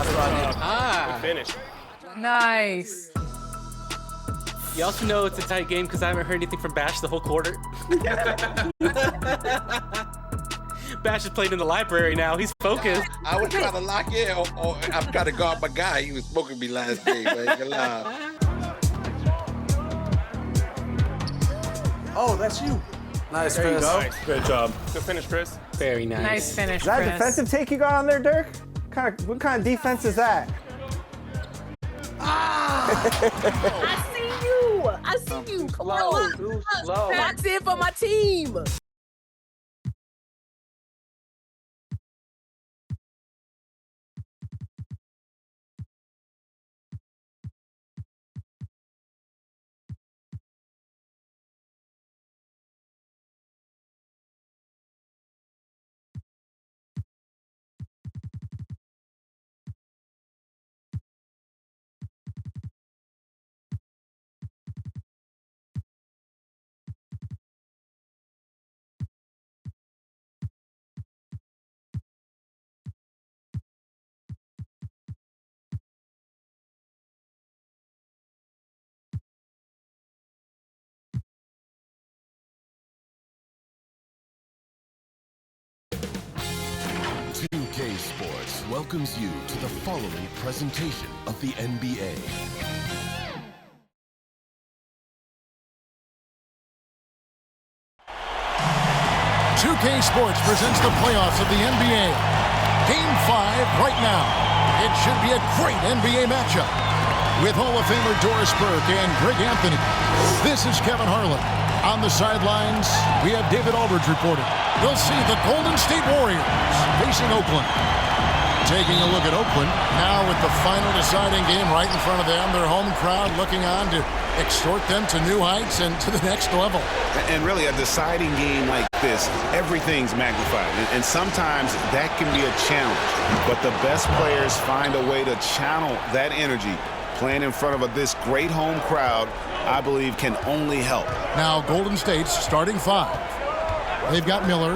pass, Rodney. Ah. Finish. Nice. You also know it's a tight game because I haven't heard anything from Bash the whole quarter. Bash is playing in the library now. He's focused. I was trying to lock in, or I'm trying to guard my guy. He was smoking me last game, man. Oh, that's you. Nice, There you Chris. go. Nice. Good job. Good finish, Chris. Very nice. Nice finish, Is that a Chris. defensive take you got on there, Dirk? What kind of defense is that? I see you. I see you. Come on. Slow. Box in for my team. Sports welcomes you to the following presentation of the NBA. 2K Sports presents the playoffs of the NBA. Game 5 right now. It should be a great NBA matchup. With Hall of Famer Doris Burke and Greg Anthony, this is Kevin Harlan. On the sidelines, we have David Aldridge reporting. You'll see the Golden State Warriors facing Oakland. Taking a look at Oakland, now with the final deciding game right in front of them, their home crowd looking on to extort them to new heights and to the next level. And really, a deciding game like this, everything's magnified. And sometimes that can be a challenge. But the best players find a way to channel that energy. Playing in front of this great home crowd, I believe, can only help. Now, Golden State's starting 5. They've got Miller,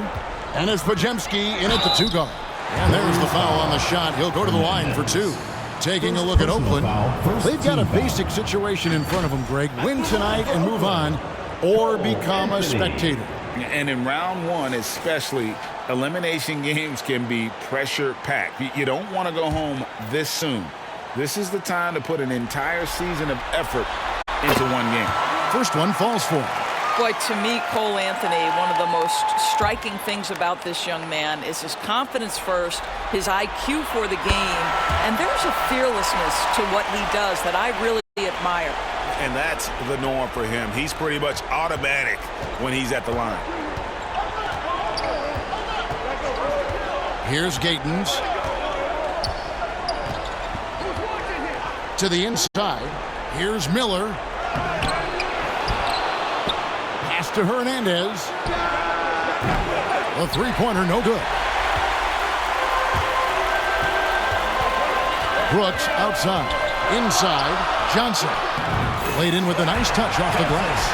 and it's Podziemski in at the 2 guard. And there's the foul on the shot. He'll go to the line for 2. Taking a look at Oakland, they've got a basic situation in front of them, Greg. Win tonight and move on, or become a spectator. And in round 1 especially, elimination games can be pressure-packed. You don't want to go home this soon. This is the time to put an entire season of effort into one game. First one falls for him. Boy, to me, Cole Anthony, one of the most striking things about this young man is his confidence first, his IQ for the game, and there's a fearlessness to what he does that I really admire. And that's the norm for him. He's pretty much automatic when he's at the line. Here's Gatens. To the inside. Here's Miller. To Hernandez. A three-pointer, no good. Brooks outside. Inside, Johnson. Laid in with a nice touch off the glass.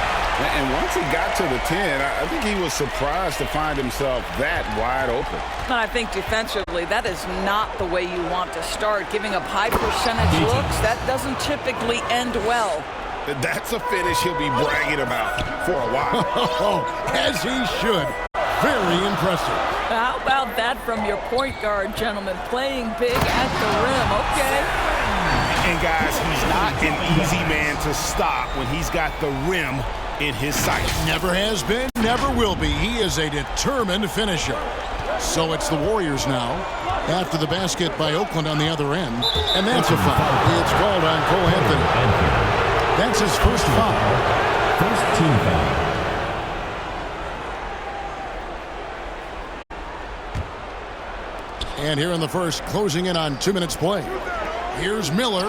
And once he got to the 10, I think he was surprised to find himself that wide open. And I think defensively, that is not the way you want to start. Giving up high percentage looks, that doesn't typically end well. That's a finish he'll be bragging about for a while. As he should. Very impressive. How about that from your point guard, gentlemen? Playing big at the rim, okay. And guys, he's not an easy man to stop when he's got the rim in his sights. Never has been, never will be. He is a determined finisher. So it's the Warriors now. After the basket by Oakland on the other end. And that's a foul. It's called on Cole Anthony. That's his first foul. First team foul. And here in the first, closing in on 2 minutes play. Here's Miller.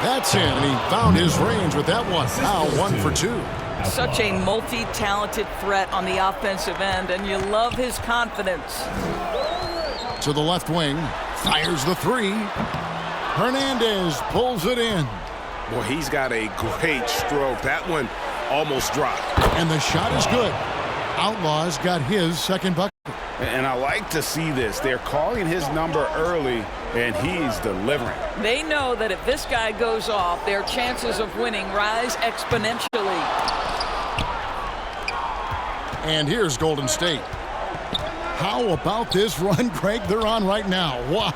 That's in, and he found his range with that one. Now 1 for 2. Such a multi-talented threat on the offensive end, and you love his confidence. To the left wing, fires the 3. Hernandez pulls it in. Boy, he's got a great stroke. That one almost dropped. And the shot is good. Outlaws got his second bucket. And I like to see this. They're calling his number early, and he's delivering. They know that if this guy goes off, their chances of winning rise exponentially. And here's Golden State. How about this run, Greg, they're on right now? Wow.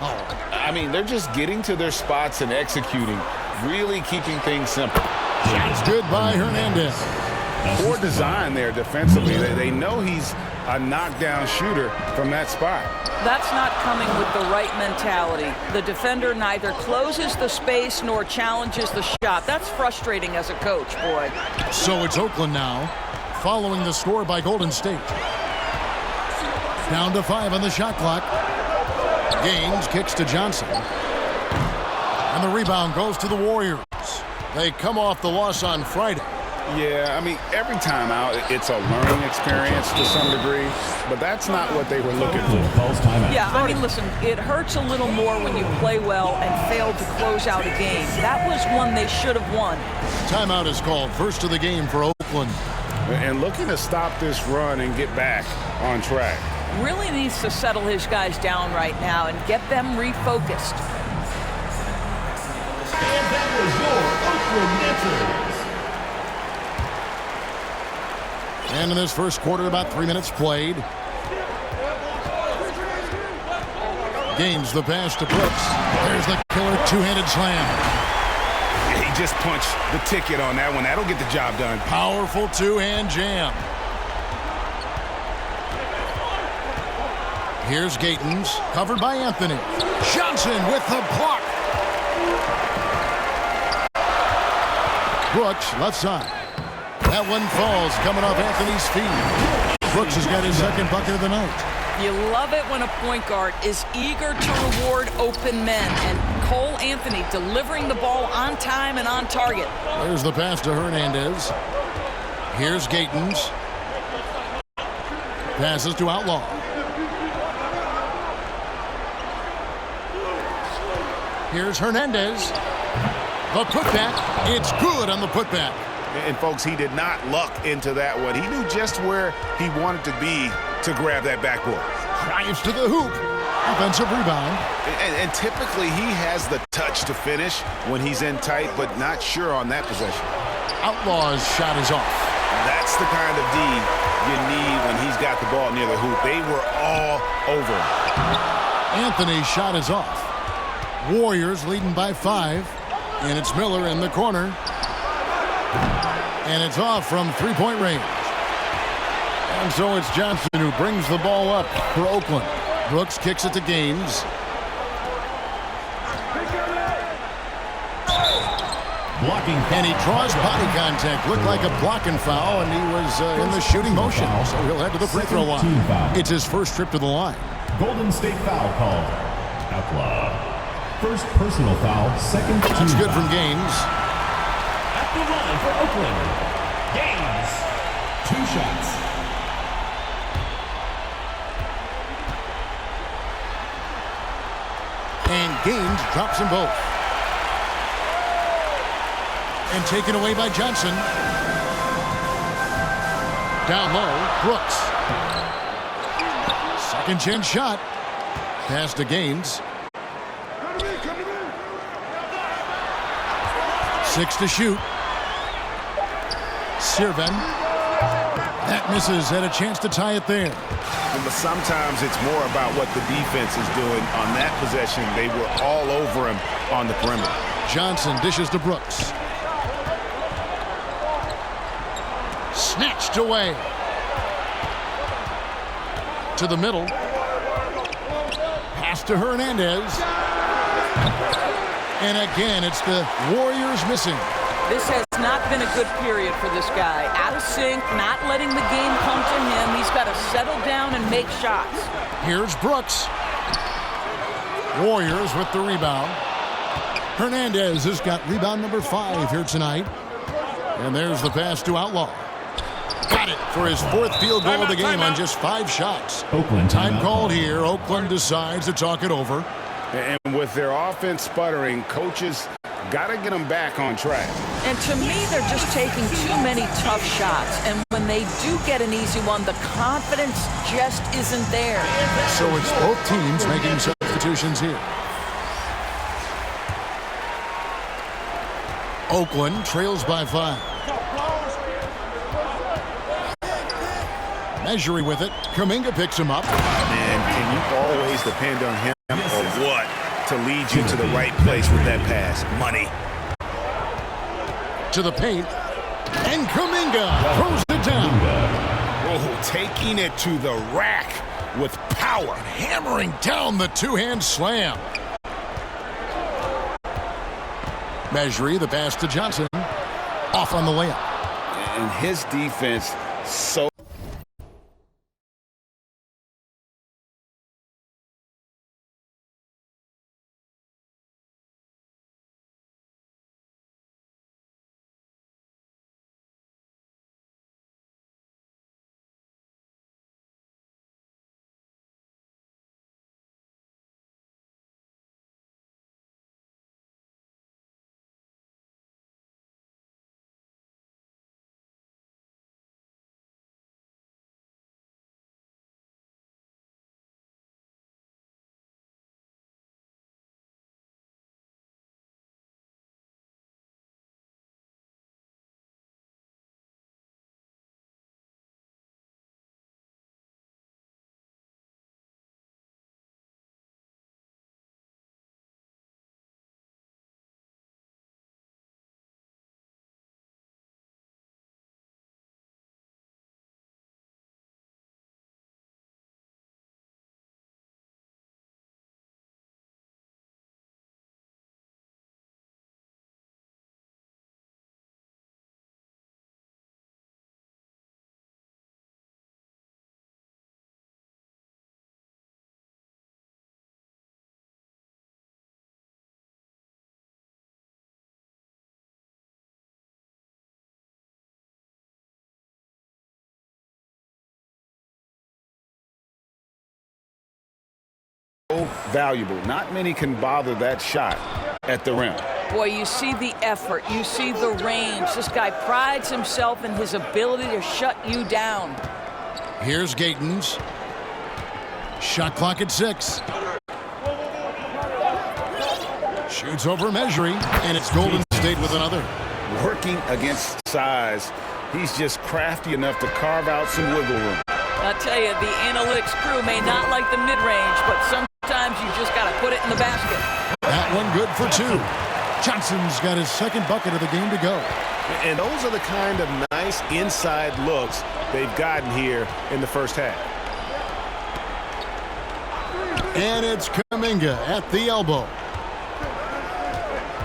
I mean, they're just getting to their spots and executing, really keeping things simple. Shots good by Hernandez. Poor design there defensively. They know he's a knockdown shooter from that spot. That's not coming with the right mentality. The defender neither closes the space nor challenges the shot. That's frustrating as a coach, boy. So it's Oakland now, following the score by Golden State. Down to 5 on the shot clock. Gaines kicks to Johnson. And the rebound goes to the Warriors. They come off the loss on Friday. Yeah, I mean, every time out, it's a learning experience to some degree, but that's not what they were looking for. Yeah, I mean, listen, it hurts a little more when you play well and fail to close out a game. That was one they should have won. Timeout is called, first of the game for Oakland. And looking to stop this run and get back on track. Really needs to settle his guys down right now and get them refocused. And that was your Oakland Answers. And in this first quarter, about 3 minutes played. Gaines the pass to Brooks. There's the killer two-handed slam. He just punched the ticket on that one. That'll get the job done. Powerful two-hand jam. Here's Gaines, covered by Anthony. Johnson with the block. Brooks, left side. That one falls, coming off Anthony's feet. Brooks has got his second bucket of the night. You love it when a point guard is eager to reward open men. And Cole Anthony delivering the ball on time and on target. There's the pass to Hernandez. Here's Gaines. Passes to Outlaw. Here's Hernandez. The putback. It's good on the putback. And, folks, he did not luck into that one. He knew just where he wanted to be to grab that backboard. Drives to the hoop. Offensive rebound. And typically he has the touch to finish when he's in tight, but not sure on that possession. Outlaw's shot is off. That's the kind of D you need when he's got the ball near the hoop. They were all over him. Anthony's shot is off. Warriors leading by 5. And it's Miller in the corner. And it's off from three-point range. And so it's Johnson who brings the ball up for Oakland. Brooks kicks it to Gaines. Blocking. And he draws body contact. Looked like a blocking foul, and he was in the shooting motion. So he'll head to the free throw line. It's his first trip to the line. Golden State foul called. Outlaw. First personal foul, second team That's good foul. from Gaines. At the line for Oakland. Gaines. 2 shots. And Gaines drops them both. And taken away by Johnson. Down low, Brooks. Second chance shot. Pass to Gaines. 6 to shoot. Sirven. That misses. Had a chance to tie it there. But sometimes it's more about what the defense is doing on that possession. They were all over him on the perimeter. Johnson dishes to Brooks. Snatched away. To the middle. Pass to Hernandez. And again, it's the Warriors missing. This has not been a good period for this guy. Out of sync, not letting the game come to him. He's got to settle down and make shots. Here's Brooks. Warriors with the rebound. Hernandez has got rebound number 5 here tonight. And there's the pass to Outlaw. Got it for his 4th field goal of the game on just 5 shots. Oakland Time called here. Oakland decides to talk it over. And with their offense sputtering, coaches got to get them back on track. And to me, they're just taking too many tough shots. And when they do get an easy one, the confidence just isn't there. So it's both teams making substitutions here. Oakland trails by 5. Measuring with it. Kuminga picks him up. And can you always depend on him or what to lead you to the right place with that pass? Money. To the paint. And Kuminga throws it down. Oh, taking it to the rack with power. Hammering down the two-hand slam. Measuring the pass to Johnson. Off on the layup. And his defense so valuable. Not many can bother that shot at the rim. Boy, you see the effort. You see the range. This guy prides himself in his ability to shut you down. Here's Gatens. Shot clock at 6. Shoots over Measuring, and it's Golden State with another. Working against size, he's just crafty enough to carve out some wiggle room. I'll tell you, the analytics crew may not like the mid-range, but sometimes you just got to put it in the basket. That one good for 2. Johnson's got his second bucket of the game to go. And those are the kind of nice inside looks they've gotten here in the first half. And it's Kuminga at the elbow.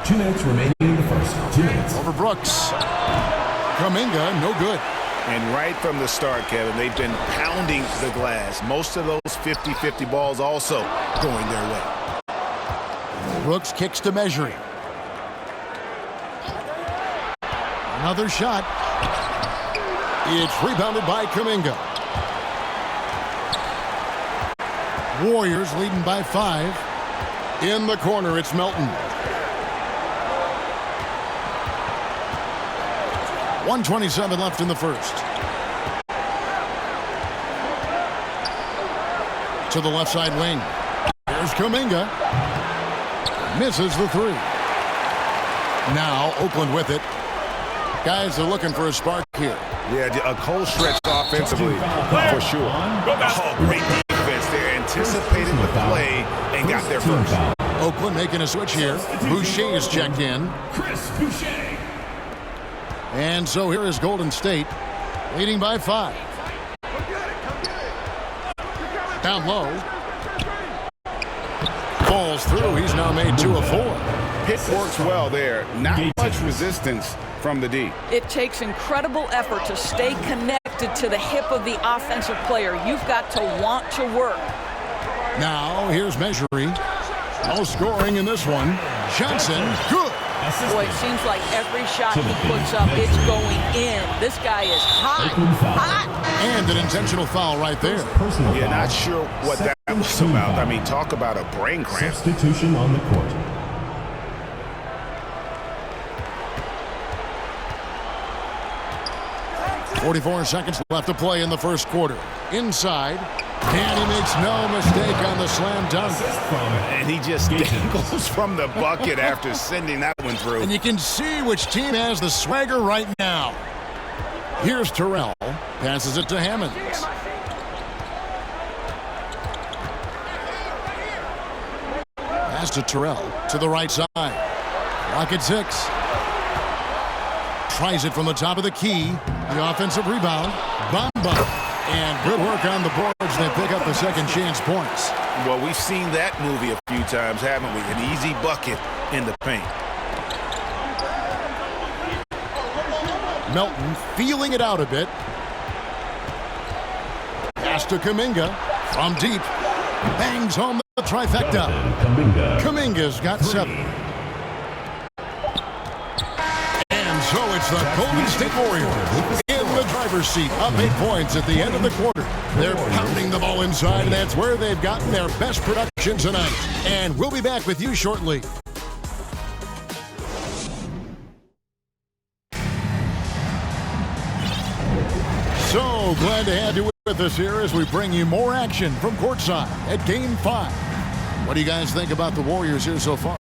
2 minutes remaining in the first. 2 minutes. Over Brooks. Kuminga, no good. And right from the start, Kevin, they've been pounding the glass. Most of those 50-50 balls also going their way. Brooks kicks to Measuring. Another shot. It's rebounded by Kuminga. Warriors leading by 5. In the corner, it's Melton. 1:27 left in the first. To the left side wing. Here's Kuminga. Misses the 3. Now Oakland with it. Guys are looking for a spark here. Yeah, a cold stretch offensively, for sure. Oh, great defense. They anticipated the play and got there first. Oakland making a switch here. Boucher is checked in. And so here is Golden State, leading by 5. Down low. Falls through. He's now made 2 of 4. Hit works well there. Not much resistance from the D. It takes incredible effort to stay connected to the hip of the offensive player. You've got to want to work. Now here's Measuring. No scoring in this one. Johnson, good. Boy, it seems like every shot he puts up, it's going in. This guy is hot, hot. And an intentional foul right there. Yeah, not sure what that was about. I mean, talk about a brain cramp. Substitution on the court. .44 seconds left to play in the first quarter. Inside, And he makes no mistake on the slam dunk. And he just dangles from the bucket after sending that one through. And you can see which team has the swagger right now. Here's Terrell. Passes it to Hammonds. Pass to Terrell to the right side. Clock at 6. Tries it from the top of the key. The offensive rebound. Bamba. And good work on the boards. They pick up the second chance points. Well, we've seen that movie a few times, haven't we? An easy bucket in the paint. Melton feeling it out a bit. Pass to Kuminga from deep. Bangs home the trifecta. Kuminga's got 7. And so it's the Golden State Warriors in the driver's seat, up 8 points at the end of the quarter. They're pounding the ball inside, and that's where they've gotten their best production tonight. And we'll be back with you shortly. So glad to have you with us here as we bring you more action from courtside at Game 5. What do you guys think about the Warriors here so far?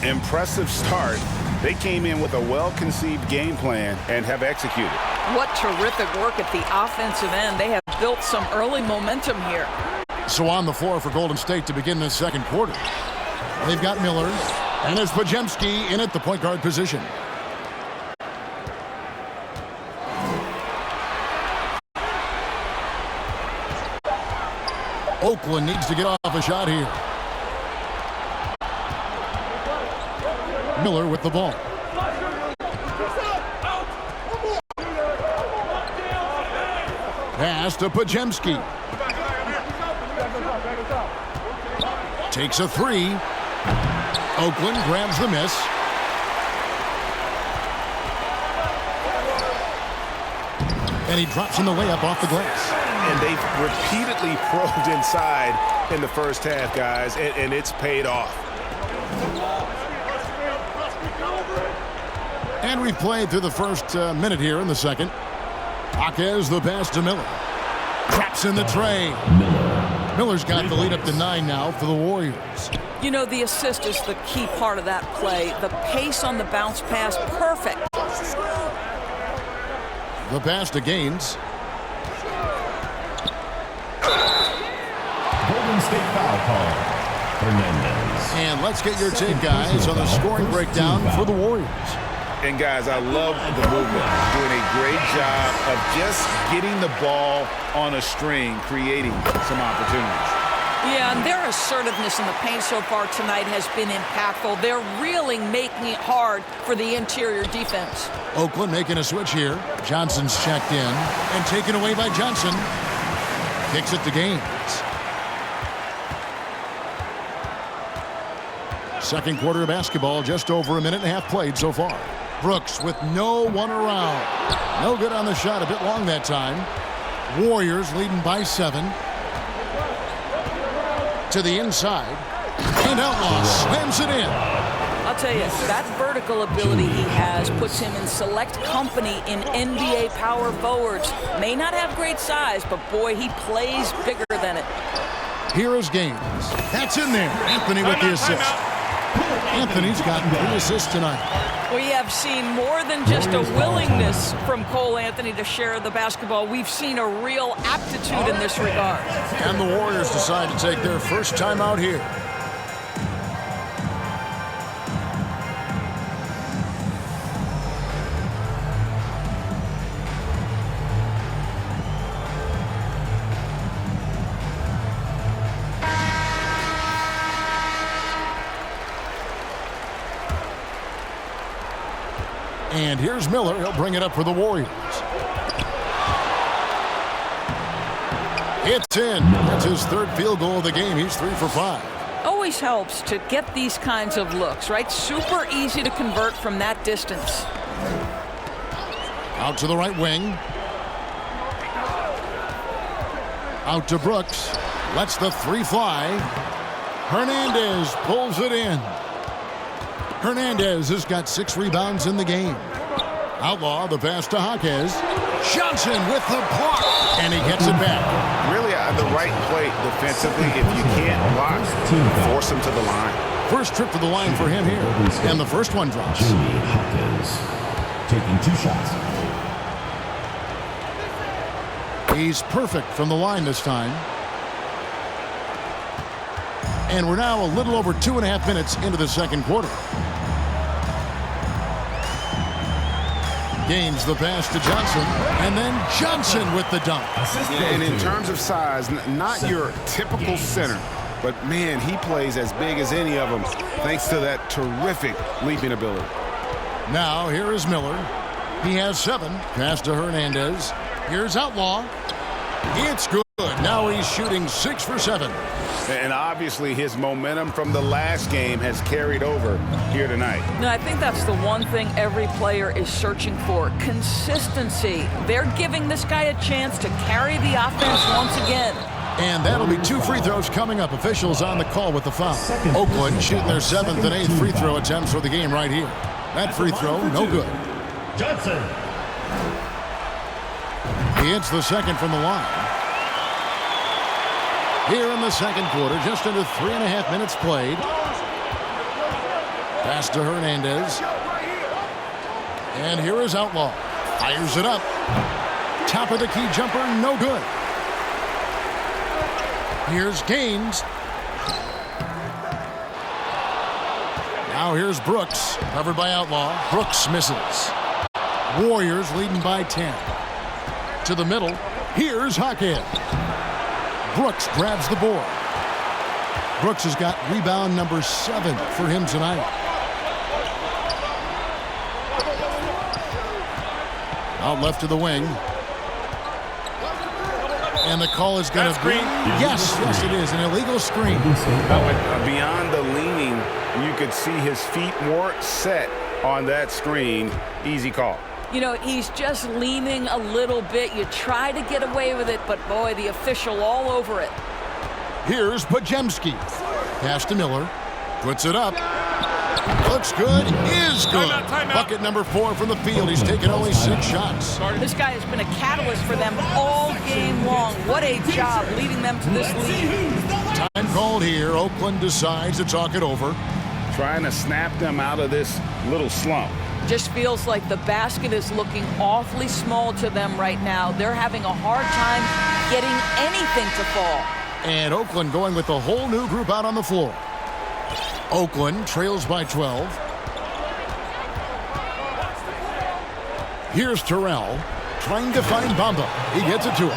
Impressive start. They came in with a well-conceived game plan and have executed. What terrific work at the offensive end. They have built some early momentum here. So on the floor for Golden State to begin this second quarter. They've got Miller, and there's Pajemski in at the point guard position. Oakland needs to get off a shot here. Miller with the ball. Pass to Pajemski. Takes a 3. Oakland grabs the miss. And he drops in the layup off the glass. And they've repeatedly probed inside in the first half, guys, and it's paid off. And we've played through the first minute here in the second. Jaquez the pass to Miller. Traps in the tray. Miller's got the lead up to 9 now for the Warriors. You know, the assist is the key part of that play. The pace on the bounce pass, perfect. The pass to Gaines. Golden State foul call. Hernandez. And let's get your take, guys, on the scoring breakdown for the Warriors. And, guys, I love the movement. Doing a great job of just getting the ball on a string, creating some opportunities. Yeah, and their assertiveness in the paint so far tonight has been impactful. They're really making it hard for the interior defense. Oakland making a switch here. Johnson's checked in and taken away by Johnson. Kicks it to Gaines. Second quarter of basketball, just over a minute and a half played so far. Brooks with no one around. No good on the shot, a bit long that time. Warriors leading by 7. To the inside. And Outlaw slams it in. I'll tell you, that vertical ability he has puts him in select company in NBA power forwards. May not have great size, but boy, he plays bigger than it. Here is Gaines. That's in there. Anthony with the assist. Anthony's gotten 3 assists tonight. We have seen more than just a willingness from Cole Anthony to share the basketball. We've seen a real aptitude in this regard. And the Warriors decide to take their first time out here. And here's Miller. He'll bring it up for the Warriors. It's in. That's his 3rd field goal of the game. He's 3 for 5. Always helps to get these kinds of looks, right? Super easy to convert from that distance. Out to the right wing. Out to Brooks. Lets the 3 fly. Hernandez pulls it in. Hernandez has got 6 rebounds in the game. Outlaw the pass to Jaquez. Johnson with the block, and he gets it back. Really the right play defensively. If you can't block, force him to the line. First trip to the line for him here, and the first one drops. Jimmy Hawkins taking 2 shots. He's perfect from the line this time. And we're now a little over 2.5 minutes into the second quarter. Gains the pass to Johnson, and then Johnson with the dunk. And in terms of size, not your typical center, but man, he plays as big as any of them thanks to that terrific leaping ability. Now here is Miller. He has 7. Pass to Hernandez. Here's Outlaw. It's good. Now he's shooting 6 for 7. And obviously his momentum from the last game has carried over here tonight. No, I think that's the one thing every player is searching for. Consistency. They're giving this guy a chance to carry the offense once again. And that'll be 2 free throws coming up. Officials on the call with the foul. Oakland shooting their 7th and 8th free throw attempts for the game right here. That free throw, no good. Johnson. He hits the second from the line. Here in the second quarter, just under 3.5 minutes played. Pass to Hernandez. And here is Outlaw. Fires it up. Top of the key jumper, no good. Here's Gaines. Now here's Brooks, covered by Outlaw. Brooks misses. Warriors leading by 10. To the middle, here's Hawkins. Brooks grabs the board. Brooks has got rebound number 7 for him tonight. Out left to the wing. And the call is going to be... Yes, it is. An illegal screen. Beyond the leaning, you could see his feet more set on that screen. Easy call. You know, he's just leaning a little bit. You try to get away with it, but boy, the official all over it. Here's Pajemski. Pass to Miller. Puts it up. Looks good. Is good. Bucket number 4 from the field. He's taken only 6 shots. This guy has been a catalyst for them all game long. What a job leading them to this lead. Time called here. Oakland decides to talk it over. Trying to snap them out of this little slump. Just feels like the basket is looking awfully small to them right now. They're having a hard time getting anything to fall. And Oakland going with the whole new group out on the floor. Oakland trails by 12. Here's Terrell trying to find Bamba. He gets it to him.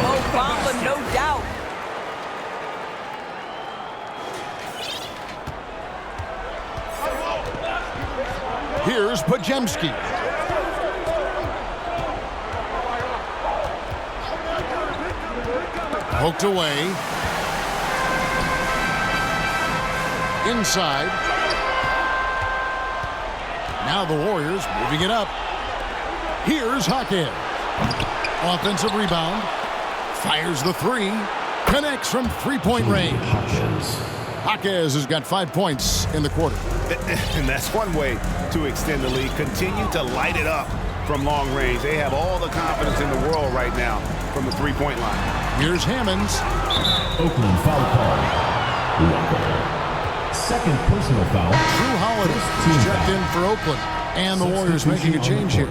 Mo Bamba, no doubt. Here's Pajemski. Poked away. Inside. Now the Warriors moving it up. Here's Hawkins. Offensive rebound. Fires the 3. Connects from 3-point range. Hawkins has got 5 points in the quarter. And that's one way to extend the lead. Continue to light it up from long range. They have all the confidence in the world right now from the 3-point line. Here's Hammonds. Oakland foul call. Walker. Second personal foul. Drew Holiday checked in for Oakland. And the Warriors making a change here.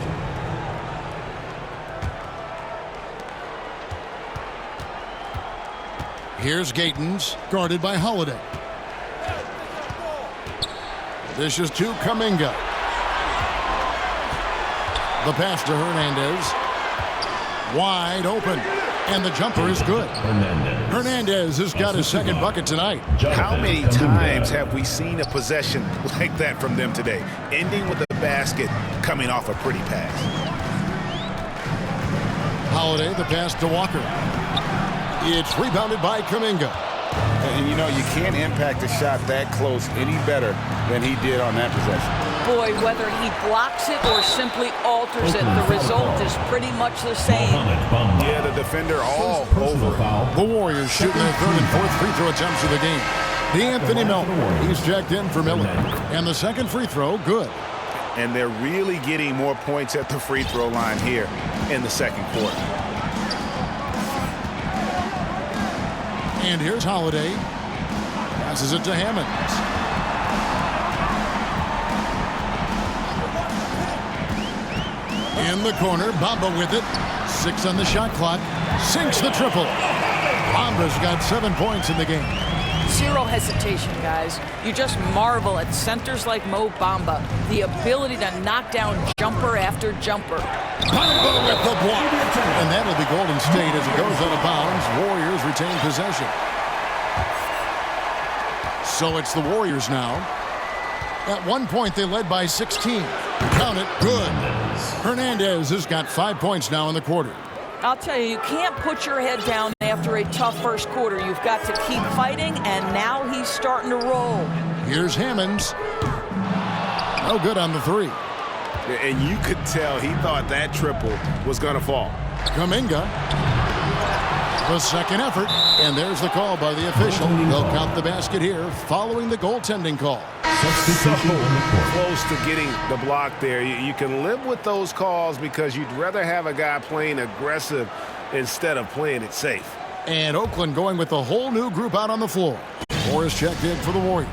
Here's Gatens, guarded by Holiday. This is to Kuminga. The pass to Hernandez. Wide open. And the jumper is good. Hernandez has got his second bucket tonight. How many times have we seen a possession like that from them today? Ending with the basket, coming off a pretty pass. Holiday, the pass to Walker. It's rebounded by Kuminga. And you know, you can't impact a shot that close any better than he did on that possession. Boy, whether he blocks it or simply alters it, the result is pretty much the same. Yeah, the defender all over. The Warriors shooting their 3rd and 4th free throw attempts of the game. D'Anthony Melton, he's checked in for Miller. And the second free throw, good. And they're really getting more points at the free throw line here. in the second quarter. And here's Holiday. Passes it to Hammonds. In the corner, Bamba with it. 6 on the shot clock. Sinks the triple. Bamba's got 7 points in the game. Zero hesitation, guys. You just marvel at centers like Mo Bamba. The ability to knock down jumper after jumper. Bamba with the block. And that'll be Golden State as it goes out of bounds. Warriors retain possession. So it's the Warriors now. At one point, they led by 16. Count it. Good. Hernandez has got 5 points now in the quarter. I'll tell you, you can't put your head down after a tough first quarter. You've got to keep fighting, and now he's starting to roll. Here's Hammonds. No good on the 3. And you could tell he thought that triple was going to fall. Kuminga. The second effort, and there's the call by the official. They'll count the basket here following the goaltending call. So close to getting the block there. You can live with those calls because you'd rather have a guy playing aggressive instead of playing it safe. And Oakland going with the whole new group out on the floor. Morris checked in for the Warriors.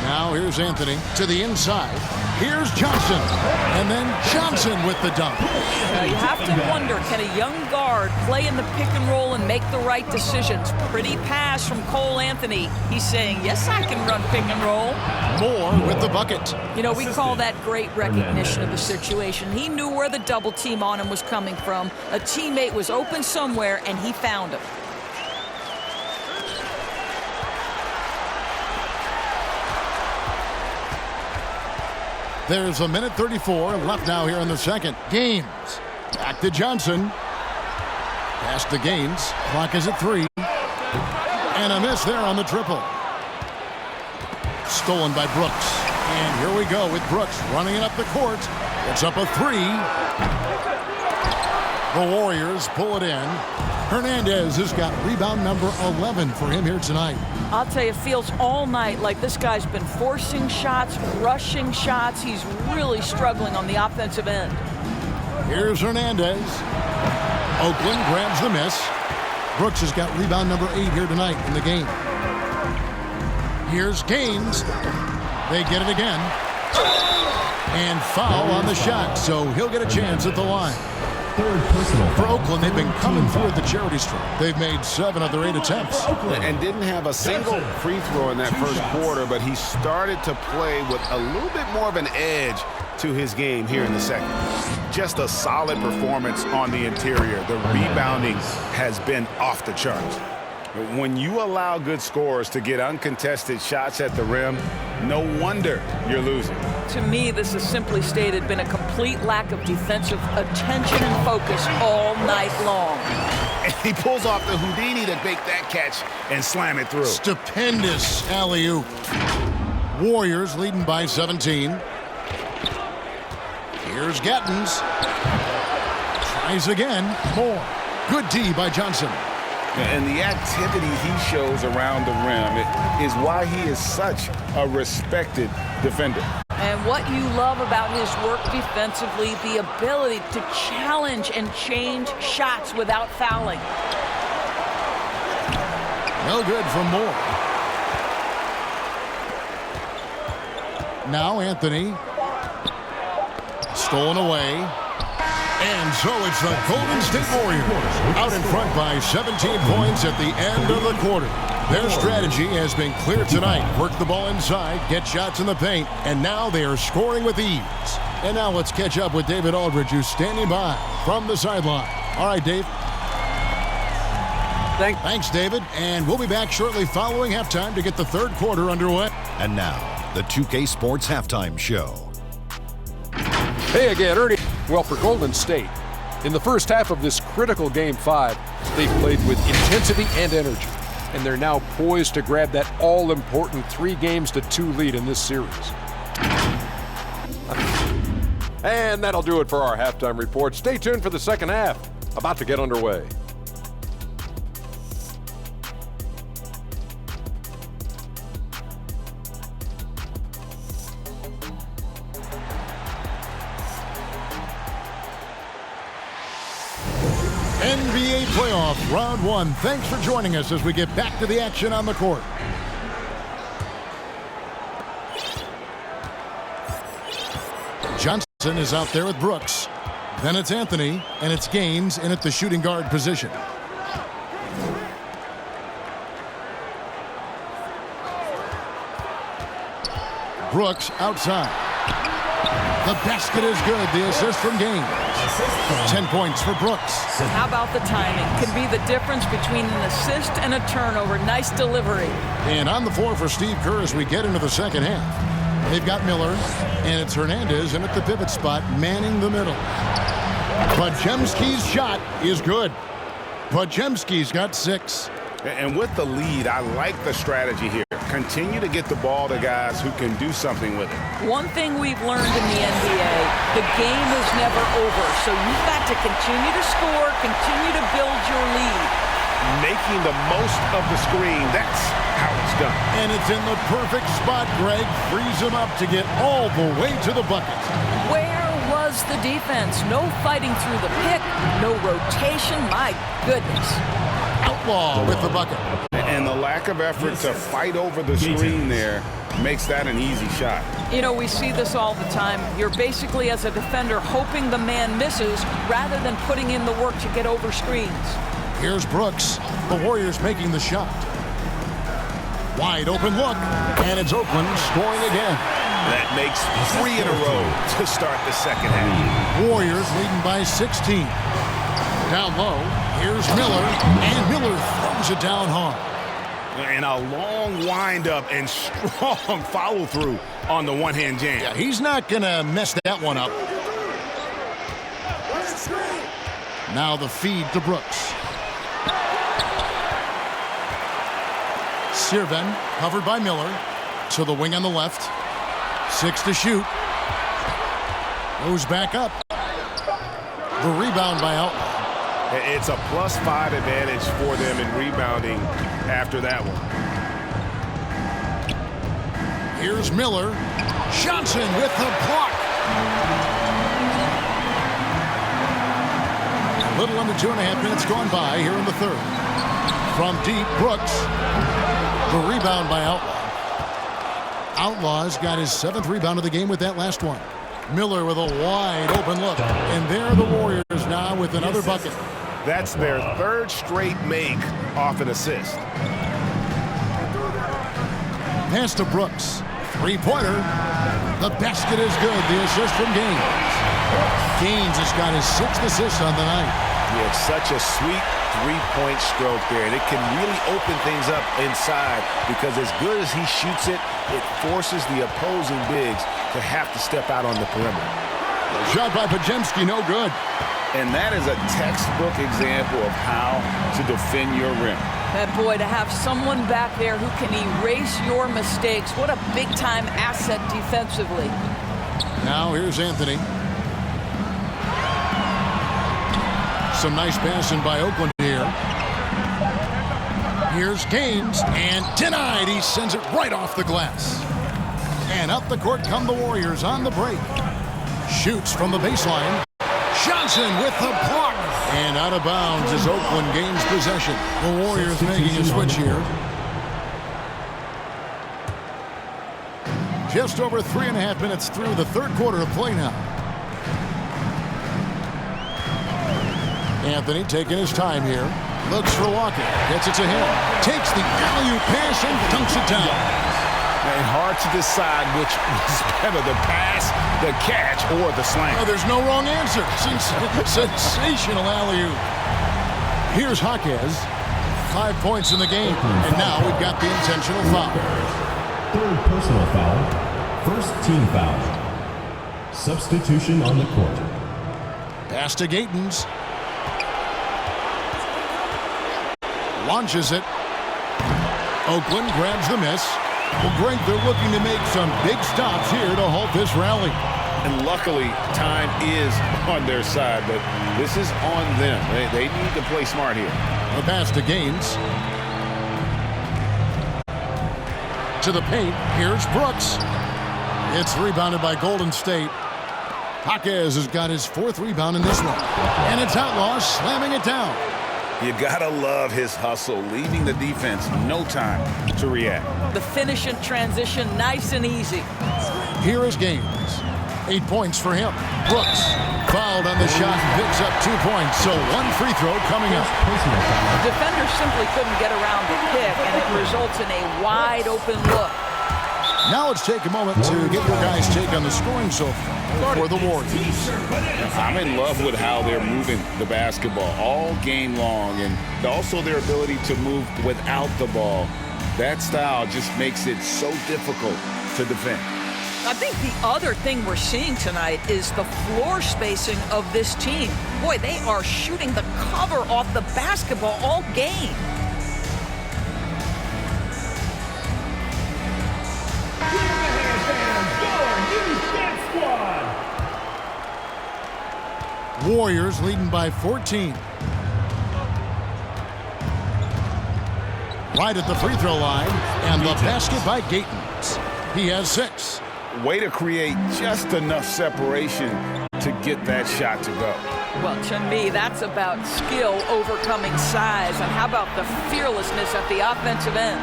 Now here's Anthony to the inside. Here's Johnson. And then Johnson with the dunk. Now you have to wonder, can a young guard play in the pick and roll and make the right decisions? Pretty pass from Cole Anthony. He's saying, yes, I can run pick and roll. Moore with the bucket. You know, we call that great recognition of the situation. He knew where the double team on him was coming from. A teammate was open somewhere, and he found him. There's a minute 34 left now here in the second. Gaines. Back to Johnson. Pass to Gaines. Clock is at 3. And a miss there on the triple. Stolen by Brooks. And here we go with Brooks running it up the court. It's up a 3. The Warriors pull it in. Hernandez has got rebound number 11 for him here tonight. I'll tell you, it feels all night like this guy's been forcing shots, rushing shots. He's really struggling on the offensive end. Here's Hernandez. Oakland grabs the miss. Brooks has got rebound number 8 here tonight in the game. Here's Gaines. They get it again. And foul on the shot, so he'll get a chance at the line. For Oakland, they've been coming through at the charity stripe. They've made 7 of their 8 attempts. And didn't have a single free throw in that first quarter, but he started to play with a little bit more of an edge to his game here in the second. Just a solid performance on the interior. The rebounding has been off the charts. When you allow good scorers to get uncontested shots at the rim, no wonder you're losing. To me, this is simply stated been a complete lack of defensive attention and focus all night long. And he pulls off the Houdini to make that catch and slam it through. Stupendous alley-oop. Warriors leading by 17. Here's Gattens. Tries again. More. Good D by Johnson. And the activity he shows around the rim is why he is such a respected defender. And what you love about his work defensively, the ability to challenge and change shots without fouling. No good from Moore. Now Anthony. Stolen away. And so it's the Golden State Warriors out in front by 17 points at the end of the quarter. Their strategy has been clear tonight. Work the ball inside, get shots in the paint, and now they are scoring with ease. And now let's catch up with David Aldridge, who's standing by from the sideline. All right, Dave. Thanks, David. And we'll be back shortly following halftime to get the third quarter underway. And now, the 2K Sports Halftime Show. Hey again, Ernie. Well, for Golden State, in the first half of this critical Game 5, they played with intensity and energy, and they're now poised to grab that all-important 3-2 lead in this series. And that'll do it for our halftime report. Stay tuned for the second half, about to get underway. NBA Playoffs Round 1. Thanks for joining us as we get back to the action on the court. Johnson is out there with Brooks. Then it's Anthony, and it's Gaines in at the shooting guard position. Brooks outside. The basket is good. The assist from Gaines. 10 points for Brooks. How about the timing? Can be the difference between an assist and a turnover. Nice delivery. And on the floor for Steve Kerr as we get into the second half. They've got Miller, and it's Hernandez in at the pivot spot, manning the middle. Podziemski's shot is good. Podziemski's got 6. And with the lead, I like the strategy here. Continue to get the ball to guys who can do something with it. One thing we've learned in the NBA, the game is never over. So you've got to continue to score, continue to build your lead. Making the most of the screen, that's how it's done. And it's in the perfect spot, Greg. Frees him up to get all the way to the bucket. Where was the defense? No fighting through the pick, no rotation. My goodness. Outlaw with the bucket. And the lack of effort to fight over the screen there makes that an easy shot. You know, we see this all the time. You're basically, as a defender, hoping the man misses rather than putting in the work to get over screens. Here's Brooks. The Warriors making the shot. Wide open look, and it's Oakland scoring again. That makes 3 in a row to start the second half. Warriors leading by 16. Down low, here's Miller, and Miller throws it down hard. And a long windup and strong follow-through on the one-hand jam. Yeah, he's not going to mess that one up. Now the feed to Brooks. Sirven covered by Miller to the wing on the left. 6 to shoot. Goes back up. The rebound by Outlaw. It's a +5 advantage for them in rebounding after that one. Here's Miller. Johnson with the block. A little under 2.5 minutes gone by here in the third. From deep, Brooks. The rebound by Outlaw. Outlaw's got his 7th rebound of the game with that last one. Miller with a wide open look. And there are the Warriors now with another bucket. That's their 3rd straight make off an assist. Pass to Brooks. 3-pointer. The basket is good. The assist from Gaines. Gaines has got his 6th assist on the night. Yeah, it's such a sweet 3-point stroke there. And it can really open things up inside because as good as he shoots it, it forces the opposing bigs to have to step out on the perimeter. Shot by Podziemski, no good. And that is a textbook example of how to defend your rim. That boy, to have someone back there who can erase your mistakes. What a big-time asset defensively. Now here's Anthony. Some nice passing by Oakland here. Here's Gaines, and denied. He sends it right off the glass. And up the court come the Warriors on the break. Shoots from the baseline. Johnson with the block. And out of bounds as Oakland gains possession. The Warriors making a switch here. Just over 3.5 minutes through the third quarter of play now. Anthony taking his time here. Looks for Walker. Gets it to him. Takes the alley-oop pass and dunks it down. And hard to decide which was better, the pass, the catch, or the slam. Oh, there's no wrong answer. Sensational alley-oop. Here's Jaquez. 5 points in the game. And now we've got the intentional foul. 3rd personal foul. 1st team foul. Substitution on the court. Pass to Gaines. Launches it. Oakland grabs the miss. Well, Greg, they're looking to make some big stops here to halt this rally. And luckily, time is on their side, but this is on them. They need to play smart here. A pass to Gaines. To the paint. Here's Brooks. It's rebounded by Golden State. Jaquez has got his 4th rebound in this one. And it's Outlaw slamming it down. You gotta love his hustle, leaving the defense no time to react. The finish in transition, nice and easy. Here is Gaines. 8 points for him. Brooks fouled on the shot, picks up 2 points, so one free throw coming up. Defender simply couldn't get around the pick, and it results in a wide open look. Now let's take a moment to get your guys' take on the scoring so far for the Warriors. I'm in love with how they're moving the basketball all game long, and also their ability to move without the ball. That style just makes it so difficult to defend. I think the other thing we're seeing tonight is the floor spacing of this team. Boy, they are shooting the cover off the basketball all game. Warriors leading by 14. Right at the free throw line, and the basket by Gatens. He has 6. Way to create just enough separation to get that shot to go. Well, to me, that's about skill overcoming size. And how about the fearlessness at the offensive end?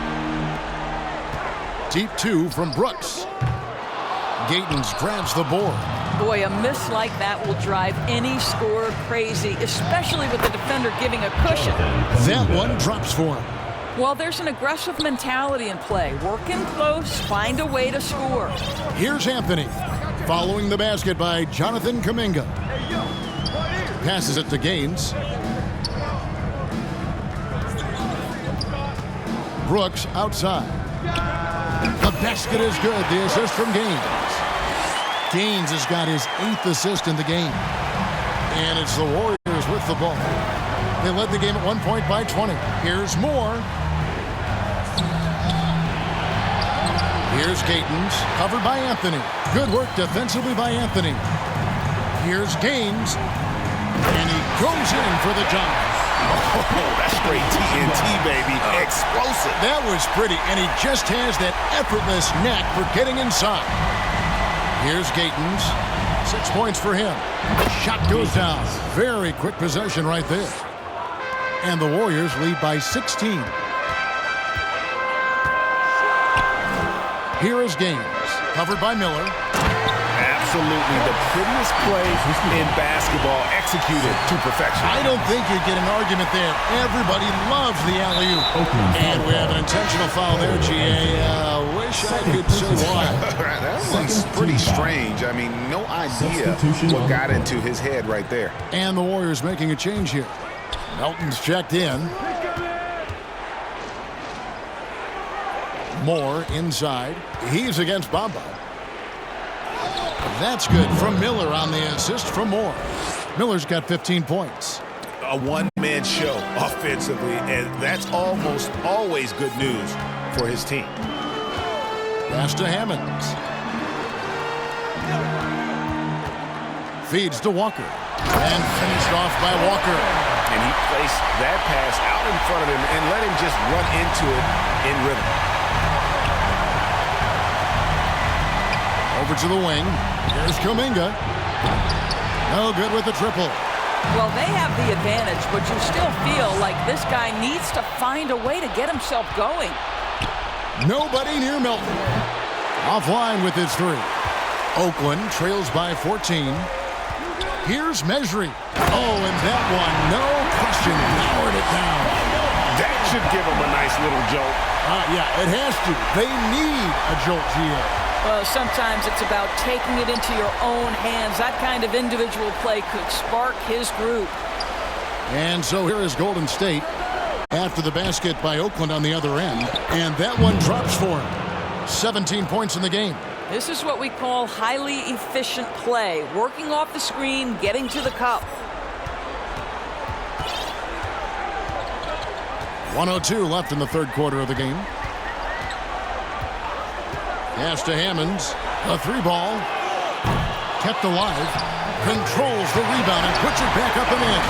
Deep 2 from Brooks. Gatens grabs the board. Boy, a miss like that will drive any scorer crazy, especially with the defender giving a cushion. That one drops for him. Well, there's an aggressive mentality in play. Work in close, find a way to score. Here's Anthony, following the basket by Jonathan Kuminga. Passes it to Gaines. Brooks outside. The basket is good. The assist from Gaines. Gaines has got his 8th assist in the game. And it's the Warriors with the ball. They led the game at 1 point by 20. Here's Moore. Here's Gatens, covered by Anthony. Good work defensively by Anthony. Here's Gaines, and he goes in for the jump. Oh, that's straight TNT, baby. Explosive. That was pretty, and he just has that effortless knack for getting inside. Here's Gatens, 6 points for him. Shot goes down. Very quick possession right there. And the Warriors lead by 16. Here is Gaines, covered by Miller. Absolutely the prettiest play in basketball, executed to perfection. I don't think you get an argument there. Everybody loves the alley-oop. And we have an intentional foul there, GA. Wish I could say why. That one's pretty strange. I mean, no idea what got into his head right there. And the Warriors making a change here. Melton's checked in. Moore inside. He's against Bamba. That's good from Miller on the assist from Moore. Miller's got 15 points. A one-man show offensively, and that's almost always good news for his team. Pass to Hammonds. Feeds to Walker. And finished off by Walker. And he placed that pass out in front of him and let him just run into it in rhythm. Over to the wing. Here's Kuminga. No good with the triple. Well, they have the advantage, but you still feel like this guy needs to find a way to get himself going. Nobody near Melton. Offline with his 3. Oakland trails by 14. Here's Mejri. Oh, and that one, no question, powered it down. That should give him a nice little jolt. Yeah, it has to. They need a jolt, GA. Well, sometimes it's about taking it into your own hands. That kind of individual play could spark his group. And so here is Golden State after the basket by Oakland on the other end. And that one drops for him. 17 points in the game. This is what we call highly efficient play. Working off the screen, getting to the cup. 1:02 left in the third quarter of the game. Pass to Hammonds. A 3-ball. Kept alive. Controls the rebound and puts it back up and in.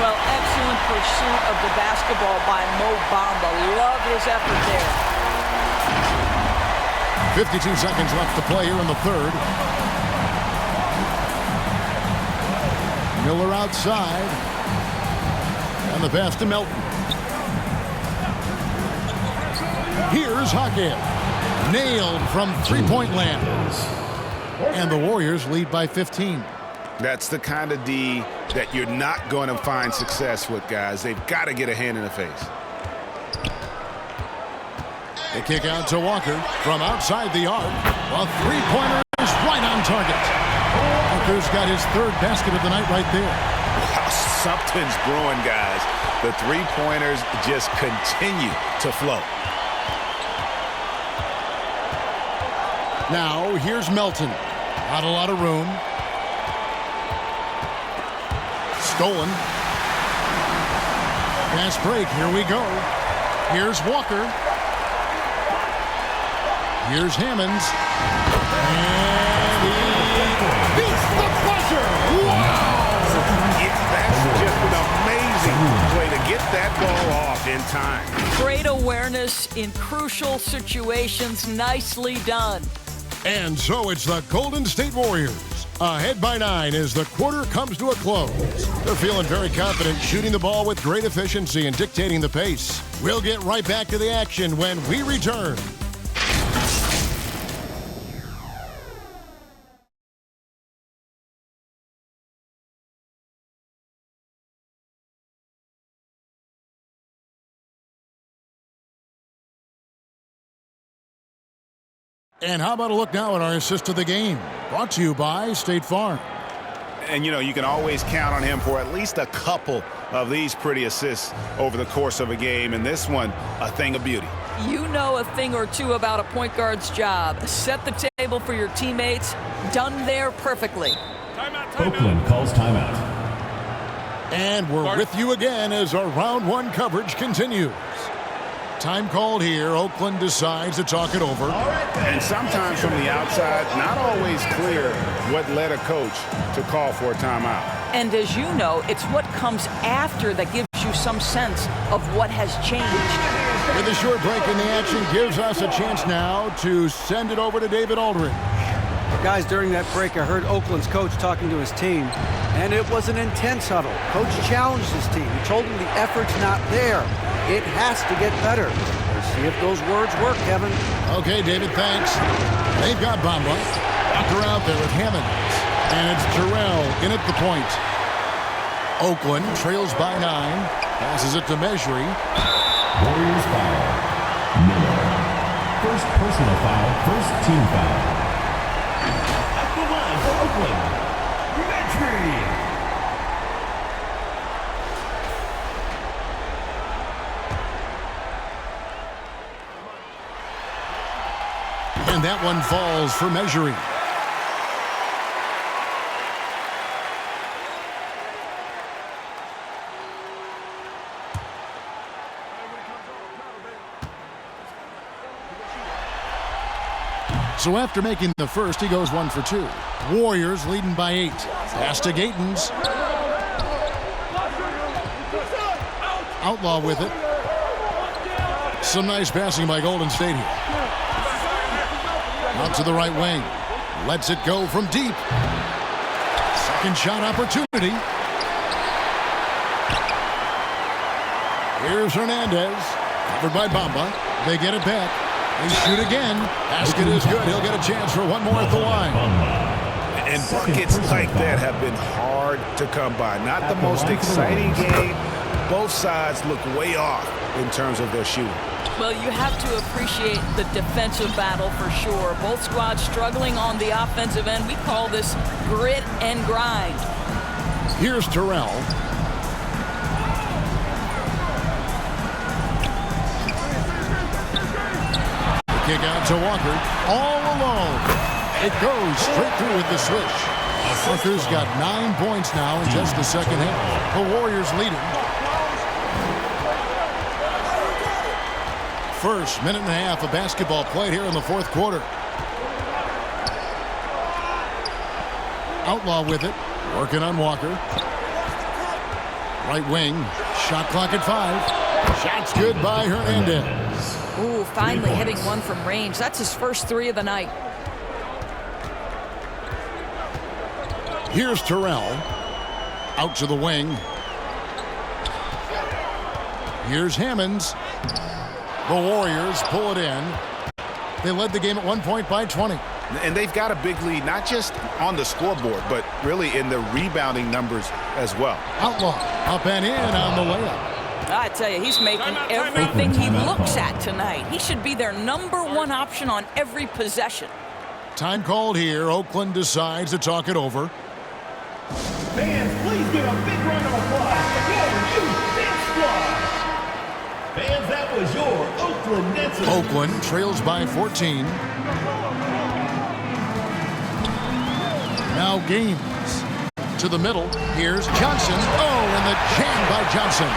Well, excellent pursuit of the basketball by Mo Bamba. Love his effort there. 52 seconds left to play here in the third. Miller outside. And On the pass to Melton. Here's Hakeem. Nailed from three-point land. And the Warriors lead by 15. That's the kind of D that you're not going to find success with, guys. They've got to get a hand in the face. The kick out to Walker from outside the arc. A three-pointer is right on target. Walker's got his third basket of the night right there. Wow, something's brewing, guys. The three-pointers just continue to flow. Now, here's Melton. Not a lot of room. Stolen. Fast break. Here we go. Here's Walker. Here's Hammonds. And he beats the buzzer. Wow! Yeah, that's just an amazing way to get that ball off in time. Great awareness in crucial situations. Nicely done. And so it's the Golden State Warriors. Ahead by 9 as the quarter comes to a close. They're feeling very confident, shooting the ball with great efficiency and dictating the pace. We'll get right back to the action when we return. And how about a look now at our assist of the game? Brought to you by State Farm. And, you know, you can always count on him for at least a couple of these pretty assists over the course of a game. And this one, a thing of beauty. You know a thing or two about a point guard's job. Set the table for your teammates. Done there perfectly. Oakland calls timeout. And we're with you again as our round one coverage continues. Time called here. Oakland decides to talk it over. And sometimes from the outside, not always clear what led a coach to call for a timeout. And as you know, it's what comes after that gives you some sense of what has changed. With a short break in the action gives us a chance now to send it over to David Aldridge. Guys, during that break, I heard Oakland's coach talking to his team, and it was an intense huddle. Coach challenged his team. He told them the effort's not there. It has to get better. Let's see if those words work, Kevin. Okay, David, thanks. They've got Bamba. Walker out there with Hammonds. And it's Terrell in at the point. Oakland trails by 9. Passes it to Mejri. Warriors foul. Miller. First personal foul, first team foul. At the line for Oakland, Mejri. And that one falls for Mejri. So after making the first, he goes 1 for 2. Warriors leading by 8. Pass to Gatens. Outlaw with it. Some nice passing by Golden State here. Out to the right wing. Lets it go from deep. Second shot opportunity. Here's Hernandez. Covered by Bamba. They get it back. They shoot again. Basket is good. He'll get a chance for one more at the line. And buckets like that have been hard to come by. Not the most exciting game. Both sides look way off in terms of their shooting. Well, you have to appreciate the defensive battle for sure. Both squads struggling on the offensive end. We call this grit and grind. Here's Terrell. Kick out to Walker. All alone. It goes straight through with the switch. Walker's got 9 points now in just the second half. The Warriors leading. First minute and a half of basketball played here in the fourth quarter. Outlaw with it. Working on Walker. Right wing. Shot clock at 5. Shots good by Hernandez. Ooh, finally hitting one from range. That's his first 3 of the night. Here's Terrell. Out to the wing. Here's Hammonds. The Warriors pull it in. They led the game at 1 point by 20. And they've got a big lead, not just on the scoreboard, but really in the rebounding numbers as well. Outlaw up and in on the layup. I tell you, he's making everything he looks at tonight. He should be their #1 option on every possession. Time called here. Oakland decides to talk it over. Fans, please give a big round of applause for your youth dance squad. Fans, that was your Oakland Dancers. Oakland trails by 14. Now Gaines to the middle. Here's Johnson. Oh, and the jam by Johnson.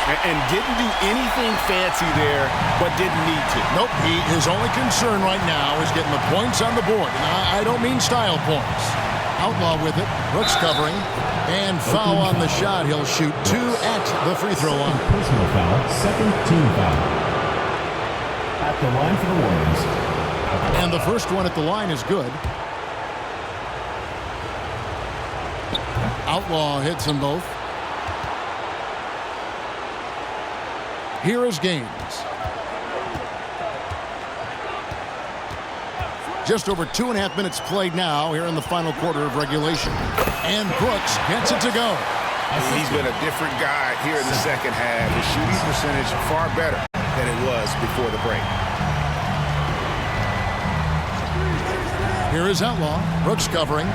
And didn't do anything fancy there, but didn't need to. Nope, his only concern right now is getting the points on the board. And I don't mean style points. Outlaw with it. Brooks covering. And foul on the shot. He'll shoot 2 at the free throw line. Personal foul, second team foul. At the line for the Warriors. And the first one at the line is good. Outlaw hits them both. Here is Gaines. Just over 2.5 minutes played now here in the final quarter of regulation. And Brooks gets it to go. He's been a different guy here in the second half. His shooting percentage far better than it was before the break. Here is Outlaw. Brooks covering.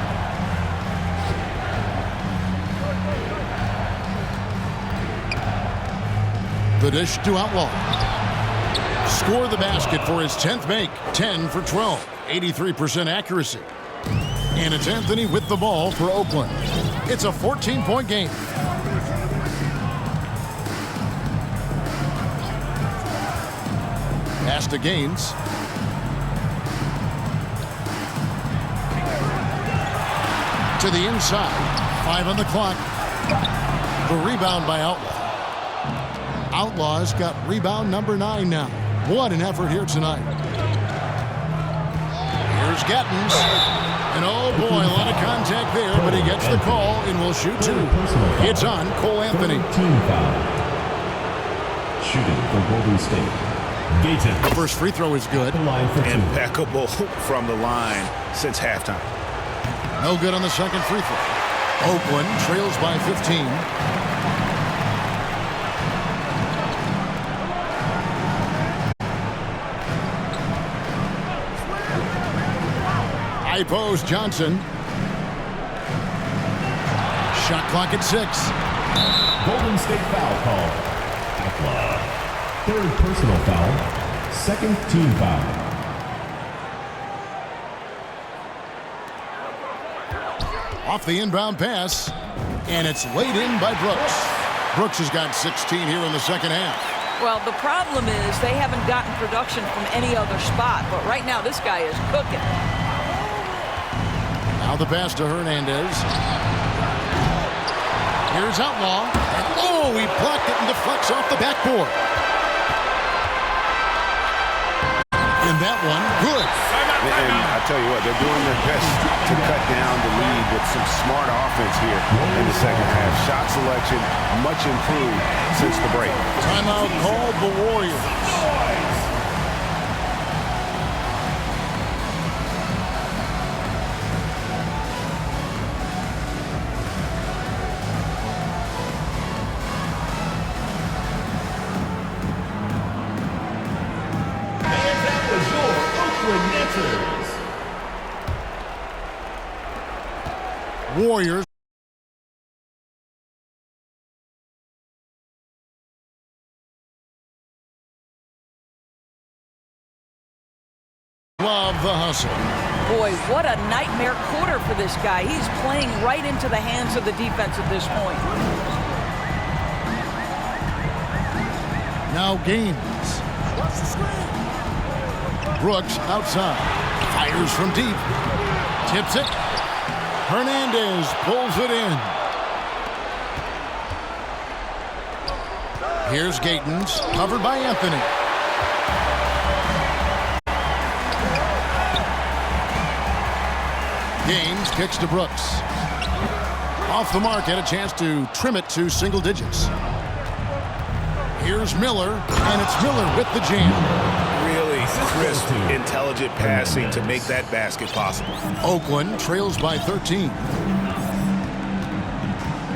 The dish to Outlaw. Score the basket for his 10th make. 10 for 12. 83% accuracy. And it's Anthony with the ball for Oakland. It's a 14-point game. Pass to Gaines. To the inside. 5 on the clock. The rebound by Outlaw. Outlaw's got rebound number 9 now. What an effort here tonight. Here's Gattens. And oh boy, a lot of contact there, but he gets the call and will shoot 2. It's on Cole Anthony. Team foul. Shooting for Golden State. Gaten. The first free throw is good. Impeccable from the line since halftime. No good on the second free throw. Oakland trails by 15. High post, Johnson. Shot clock at 6. Golden State foul call. Outlaw. Third personal foul. Second team foul. Off the inbound pass. And it's laid in by Brooks. Brooks has got 16 here in the second half. Well, the problem is they haven't gotten production from any other spot. But right now, this guy is cooking. Now the pass to Hernandez. Here's Outlaw. Oh, he blocked it and deflects off the backboard. And that one, good. And I tell you what, they're doing their best to cut down the lead with some smart offense here in the second half. Shot selection much improved since the break. Timeout called the Warriors. Warriors. Love the hustle. Boy, what a nightmare quarter for this guy. He's playing right into the hands of the defense at this point. Now Gaines. Brooks outside. Fires from deep. Tips it. Hernandez pulls it in. Here's Gaines, covered by Anthony. Gaines kicks to Brooks. Off the mark, had a chance to trim it to single digits. Here's Miller, and it's Miller with the jam. Really crisp, intelligent passing to make that basket possible. Oakland trails by 13.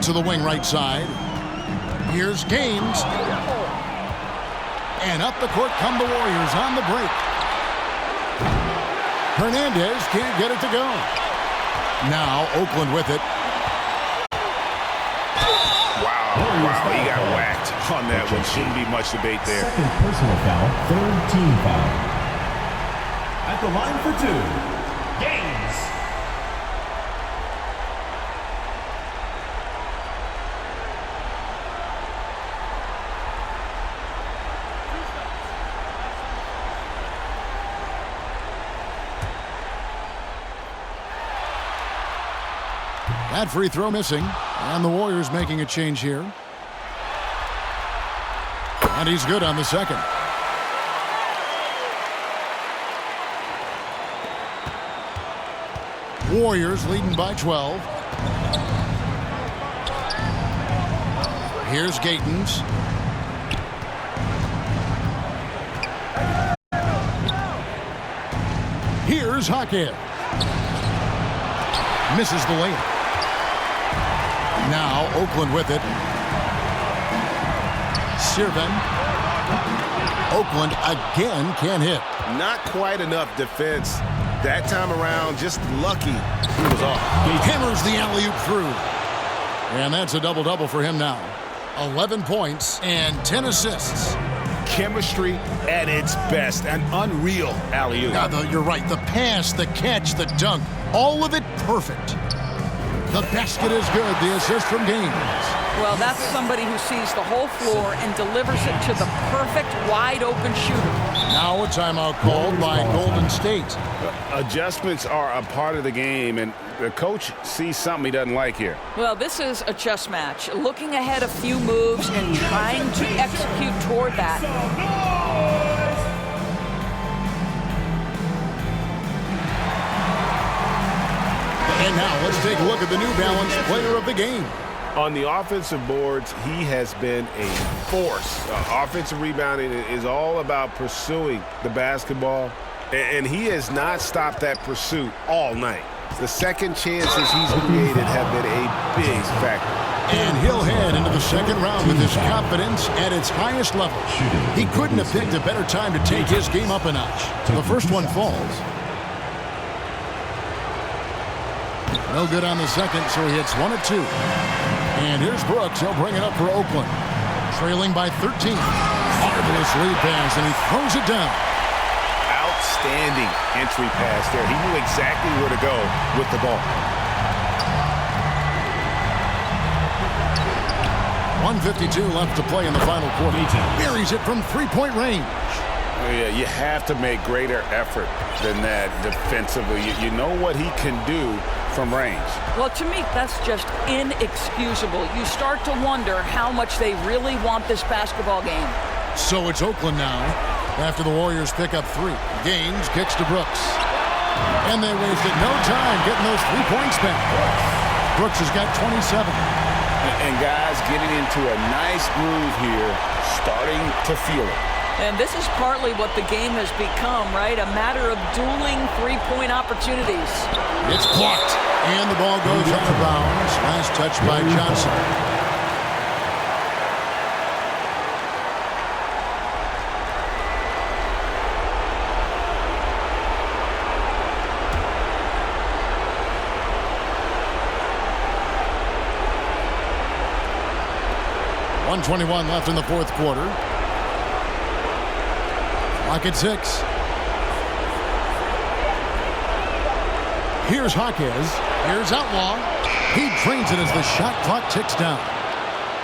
To the wing right side. Here's Gaines. And up the court come the Warriors on the break. Hernandez can't get it to go. Now Oakland with it. Wow, he got whacked on that one. Shouldn't be much debate there. Second personal foul, third team foul. At the line for two, Gaines. That free throw missing, and the Warriors making a change here. And he's good on the second. Warriors leading by 12. Here's Gaines. Here's Hackett. Misses the layup. Now Oakland with it. Sirven. Oakland again can't hit. Not quite enough defense. That time around, just lucky he was off. He hammers the alley-oop through. And that's a double-double for him now. 11 points and 10 assists. Chemistry at its best. An unreal alley-oop. Yeah, you're right. The pass, the catch, the dunk, all of it perfect. The basket is good. The assist from Gaines. Well, that's somebody who sees the whole floor and delivers it to the perfect wide-open shooter. Now a timeout called by Golden State. Adjustments are a part of the game, and the coach sees something he doesn't like here. Well, this is a chess match. Looking ahead a few moves and trying to execute toward that. And now let's take a look at the New Balance player of the game. On the offensive boards, he has been a force. Offensive rebounding is all about pursuing the basketball, and he has not stopped that pursuit all night. The second chances he's created have been a big factor. And he'll head into the second round with his confidence at its highest level. He couldn't have picked a better time to take his game up a notch. The first one falls. No good on the second, so he hits 1 of 2. And here's Brooks. He'll bring it up for Oakland. Trailing by 13. Marvelous lead pass, and he throws it down. Outstanding entry pass there. He knew exactly where to go with the ball. 1:52 left to play in the final quarter. Buries it from three-point range. Yeah, you have to make greater effort than that defensively. You know what he can do from range. Well, to me, that's just inexcusable. You start to wonder how much they really want this basketball game. So it's Oakland now after the Warriors pick up 3. Gaines kicks to Brooks. And they wasted no time getting those 3 points back. Brooks has got 27. And guys getting into a nice groove here, starting to feel it. And this is partly what the game has become, right? A matter of dueling three-point opportunities. It's blocked, and the ball goes out of bounds. Last touch by Johnson. .121 left in the fourth quarter. Clock at 6. Here's Jaquez. Here's Outlaw. He drains it as the shot clock ticks down.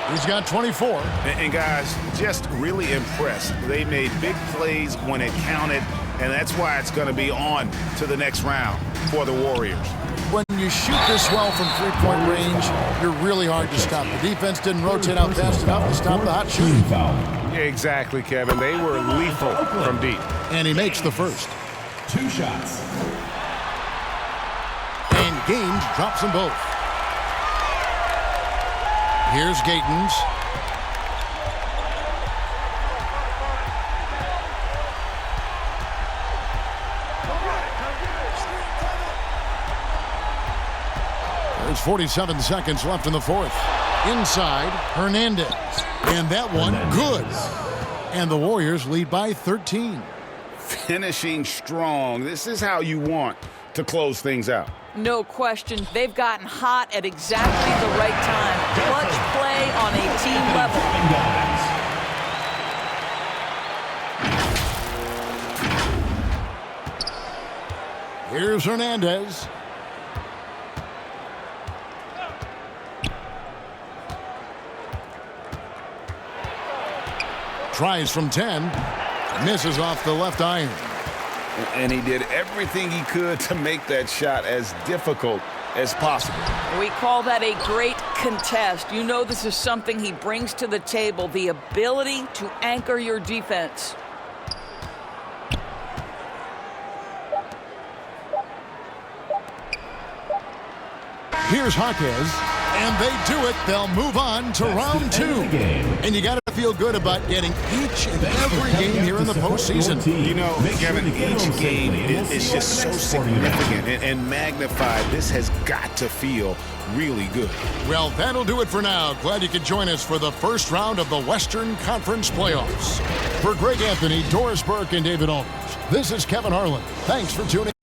He's got 24. And guys, just really impressed. They made big plays when it counted, and that's why it's going to be on to the next round for the Warriors. When you shoot this well from three-point range, you're really hard to stop. The defense didn't rotate out fast enough to stop the hot shooting. Exactly, Kevin. They were lethal from deep. And he makes the first. 2 shots. And Gaines drops them both. Here's Gaines. 47 seconds left in the fourth. Inside, Hernandez. And that one, good. And the Warriors lead by 13. Finishing strong. This is how you want to close things out. No question. They've gotten hot at exactly the right time. Clutch play on a team level. Here's Hernandez. Tries from 10. Misses off the left iron. And he did everything he could to make that shot as difficult as possible. We call that a great contest. You know this is something he brings to the table, the ability to anchor your defense. Here's Jaquez, and they do it. They'll move on to round two. And you got to feel good about getting each and every game here in the postseason. You know, Kevin, each game is just so significant and magnified. This has got to feel really good. Well, that'll do it for now. Glad you could join us for the first round of the Western Conference Playoffs. For Greg Anthony, Doris Burke, and David Aldridge, this is Kevin Harlan. Thanks for tuning in.